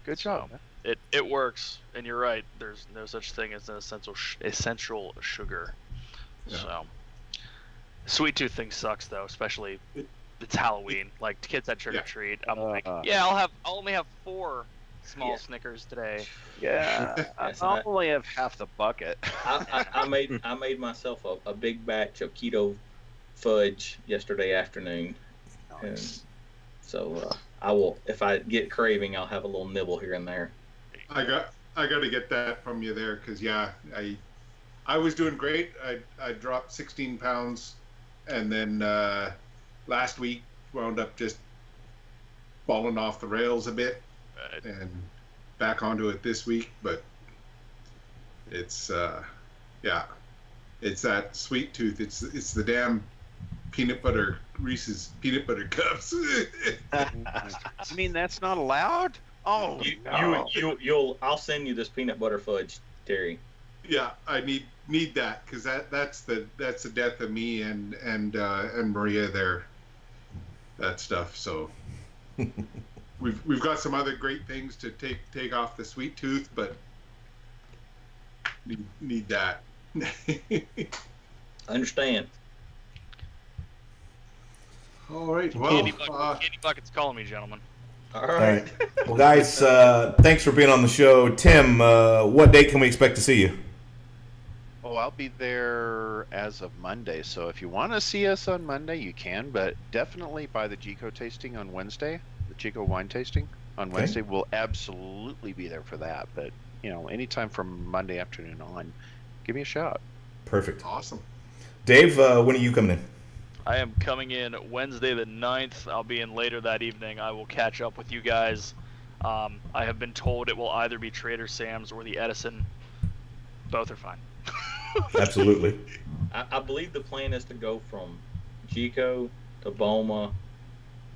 Good job. it works, and you're right. There's no such thing as an essential sugar. Yeah. So sweet tooth thing sucks though, especially it's Halloween. Like kids at trick or treat. I'm like, yeah, I'll only have 4 small Snickers today. Yeah, Yes, I'll only have half the bucket. I made myself a big batch of keto fudge yesterday afternoon, and so I will, if I get craving, I'll have a little nibble here and there. I got to get that from you there because I was doing great. I dropped 16 pounds, and then last week wound up just falling off the rails a bit, and back onto it this week. But it's it's that sweet tooth. It's the damn Reese's peanut butter cups. You mean that's not allowed? Oh, I'll send you this peanut butter fudge, Terry. Yeah, I need that because that's the death of me and Maria there. That stuff. So we've got some other great things to take off the sweet tooth, but need that. Understand. All right. Well, Candy Bucket's calling me, gentlemen. All All right. right. Well, guys, thanks for being on the show. Tim, what date can we expect to see you? Oh, I'll be there as of Monday. So if you want to see us on Monday, you can. But definitely by the Chico tasting on Wednesday, the Chico wine tasting on Wednesday, we'll absolutely be there for that. But anytime from Monday afternoon on, give me a shout. Perfect. awesome. Dave, when are you coming in? I am coming in Wednesday the 9th. I'll be in later that evening. I will catch up with you guys. I have been told it will either be Trader Sam's or the Edison. Both are fine. Absolutely. I believe the plan is to go from Chico to Boma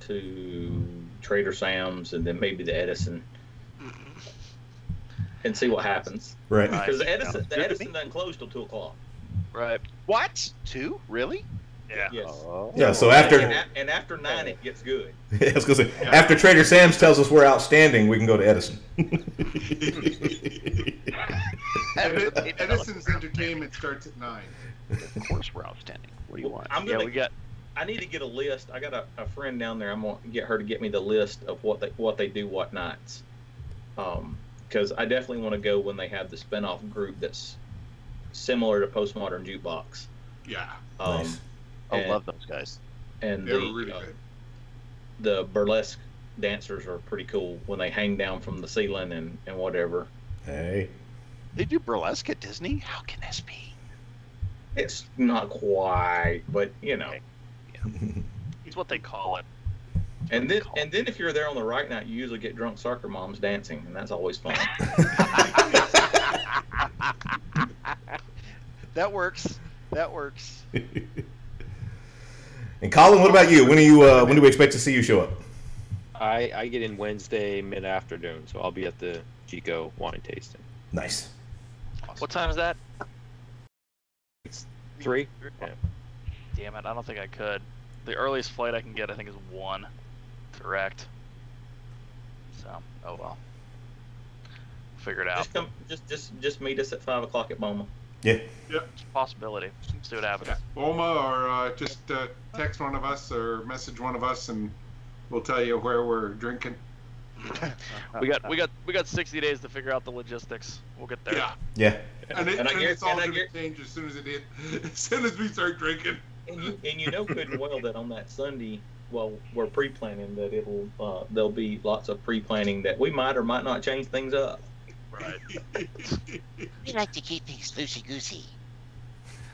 to Trader Sam's and then maybe the Edison and see what happens. Right. Because the Edison doesn't close till 2 o'clock. Right. What? 2? Really? Yeah. Yes. Oh. Yeah, so after And after 9 it gets good. I was gonna say, after Trader Sam's tells us we're outstanding, we can go to Edison. Edison's entertainment starts at 9. Of course we're outstanding. What do you want? I need to get a list. I got a friend down there. I'm gonna get her to get me the list of what they do what nights. Because I definitely want to go when they have the spinoff group that's similar to Postmodern Jukebox. Yeah. Nice. I love those guys. And They were really good. the burlesque dancers are pretty cool when they hang down from the ceiling and whatever. Hey. They do burlesque at Disney? How can this be? It's not quite, but you know. It's what they call it. And then if you're there on the right night, you usually get drunk soccer moms dancing, and that's always fun. That works. That works. And Colin, what about you? When do we expect to see you show up? I get in Wednesday mid-afternoon, so I'll be at the Chico wine tasting. Nice. What time is that? 3? Yeah. Damn it, I don't think I could. The earliest flight I can get, I think, is 1 direct. So, oh well. Figure it out. Just meet us at 5 o'clock at Boma. Yeah. It's a possibility. See what happens. Boma, or just text one of us or message one of us, and we'll tell you where we're drinking. We got 60 days to figure out the logistics. We'll get there. Yeah. Yeah. And it's all going to change as soon as we start drinking. And you know good and well that on that Sunday, well, we're pre-planning that there'll be lots of pre-planning that we might or might not change things up. Right. We like to keep things loosey-goosey.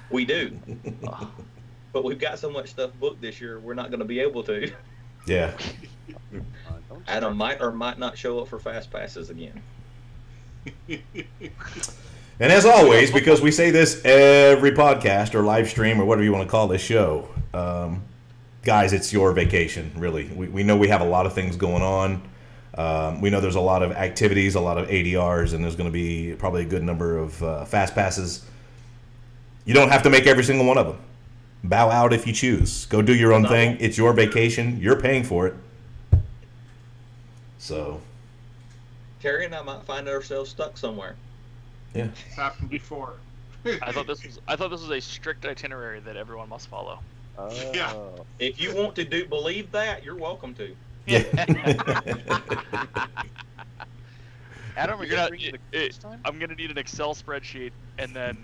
We do. But we've got so much stuff booked this year, we're not going to be able to. Yeah. Adam might or might not show up for fast passes again. And as always, because we say this every podcast or live stream or whatever you want to call this show, guys, it's your vacation, really. We know we have a lot of things going on. We know there's a lot of activities, a lot of ADRs, and there's going to be probably a good number of fast passes. You don't have to make every single one of them. Bow out if you choose. Go do your own thing. It's your vacation. You're paying for it. So Terry and I might find ourselves stuck somewhere. yeah. It's happened before. I thought this was a strict itinerary that everyone must follow. Yeah. If you want to believe that, you're welcome to. Yeah. Adam, are you You're bringing not- the this time? I'm gonna need an Excel spreadsheet, and then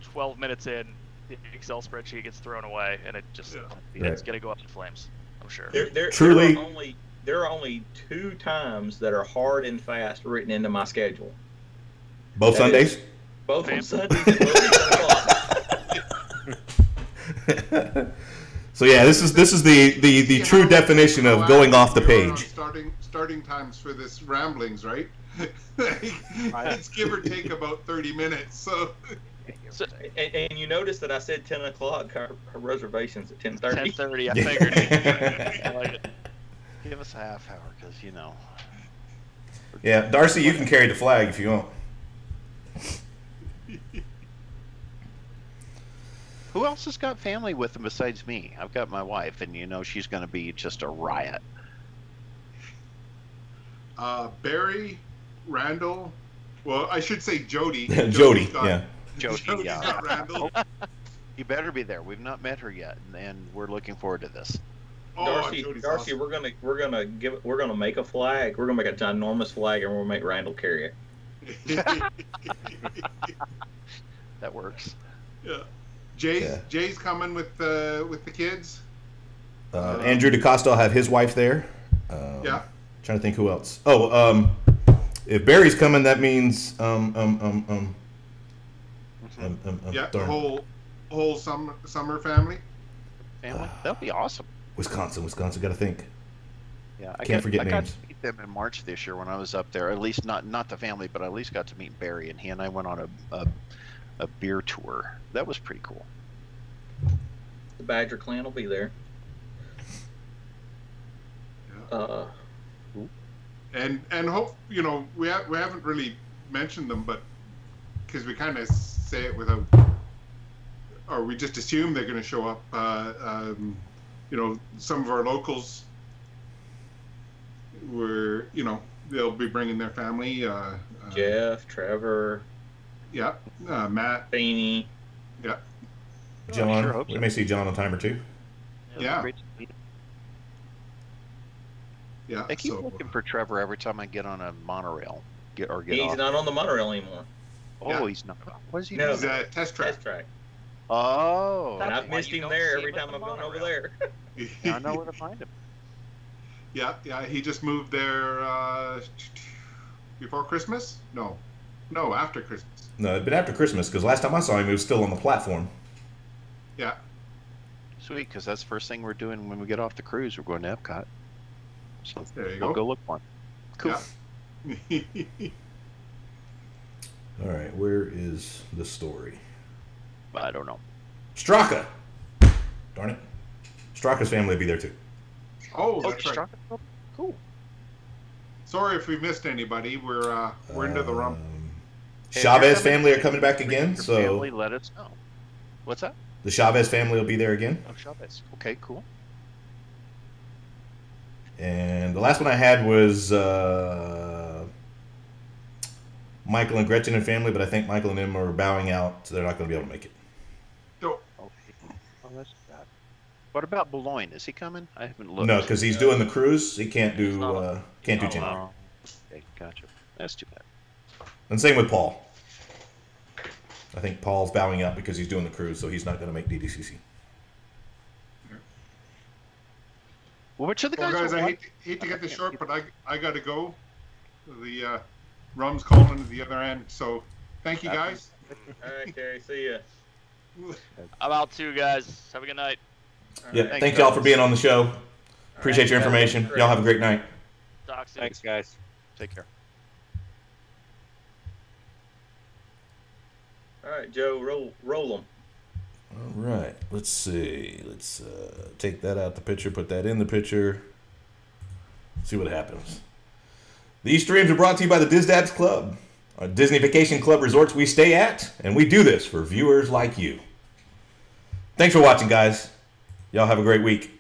12 minutes in, the Excel spreadsheet gets thrown away, and it's Right. gonna go up in flames. I'm sure. Truly- there are only 2 times that are hard and fast written into my schedule. Both That Sundays? Both on Sundays and both on o'clock. So yeah, this is the true definition of going off the page. Starting times for this ramblings, right? It's give or take about 30 minutes. So And you notice that I said 10 o'clock. Our reservations at 10:30. 10:30. I figured. I like it. Give us a half hour, because Yeah, Darcy, you can carry the flag if you want. Who else has got family with them besides me? I've got my wife, and she's going to be just a riot. Barry, Randall. Well, I should say Jody. Jody, Jody's got- yeah. Jody's Jody's yeah. got Randall. You better be there. We've not met her yet, and we're looking forward to this. Oh, Darcy, Jody's Darcy, awesome. we're gonna make a flag. We're gonna make a ginormous flag, and we'll make Randall carry it. That works. Yeah. Yeah. Jay's coming with the kids. Andrew DeCosta will have his wife there. Yeah. Trying to think who else. Oh, if Barry's coming, that means Yeah, the darn. whole summer family. Family? That'll be awesome. Wisconsin. Got to think. Yeah, Can't forget I got names. to meet them in March this year when I was up there. At least not the family, but I at least got to meet Barry, and he and I went on a beer tour. That was pretty cool. The Badger clan will be there. And hope we haven't really mentioned them, but because we kind of say it without, or we just assume they're going to show up. Some of our locals they'll be bringing their family. Jeff, Trevor, Yeah, Matt. Beanie. Yeah, John. sure hope We so. may see John a time or two. It'll be Yeah. great to meet him. yeah. I keep So looking for Trevor every time I get on a monorail. Get He's off. not on the monorail anymore. Oh, Yeah. he's not. What is he No. doing? he's a test track. Test track. Oh, And That's I've why missed you him don't there see every him at time the I've gone over monorail. there. now I know where to find him. Yeah. He just moved there before Christmas. No, after Christmas. No, it'd been after Christmas because last time I saw him, he was still on the platform. Yeah. Sweet, because that's the first thing we're doing when we get off the cruise. We're going to Epcot. So There you we'll go. go look for him. Cool. Yeah. All right, where is the story? I don't know. Straka. Darn it. Straka's family will be there too. Oh, that's right. Straka? Cool. Sorry if we missed anybody. We're into the rum. Hey, if Chavez you're coming- family are coming back again, Your so family, let us know. What's that? the Chavez family will be there again. Oh, Chavez. Okay, cool. And the last one I had was Michael and Gretchen and family, but I think Michael and them are bowing out, so they're not going to be able to make it. No. Oh, that's bad. What about Boulogne? Is he coming? I haven't looked. No, because he's doing the cruise. He can't He's do not Chinook. Oh, okay, gotcha. That's too bad. And same with Paul. I think Paul's bowing out because he's doing the cruise, so he's not going to make DDCC. Well, which of the Well, guys? guys, are I hate to get this short, but I got to go. The rum's calling at the other end. So, thank you, guys. All right, Terry. See ya. I'm out too, guys. Have a good night. Yeah, thanks y'all for being on the show. Appreciate your information. Y'all have a great night. Talk soon. Thanks, guys. Take care. All right, Joe. Roll them. All right, let's see. Let's take that out the picture, put that in the picture. See what happens. These streams are brought to you by the DisDads Club, a Disney Vacation Club resorts we stay at, and we do this for viewers like you. Thanks for watching, guys. Y'all have a great week.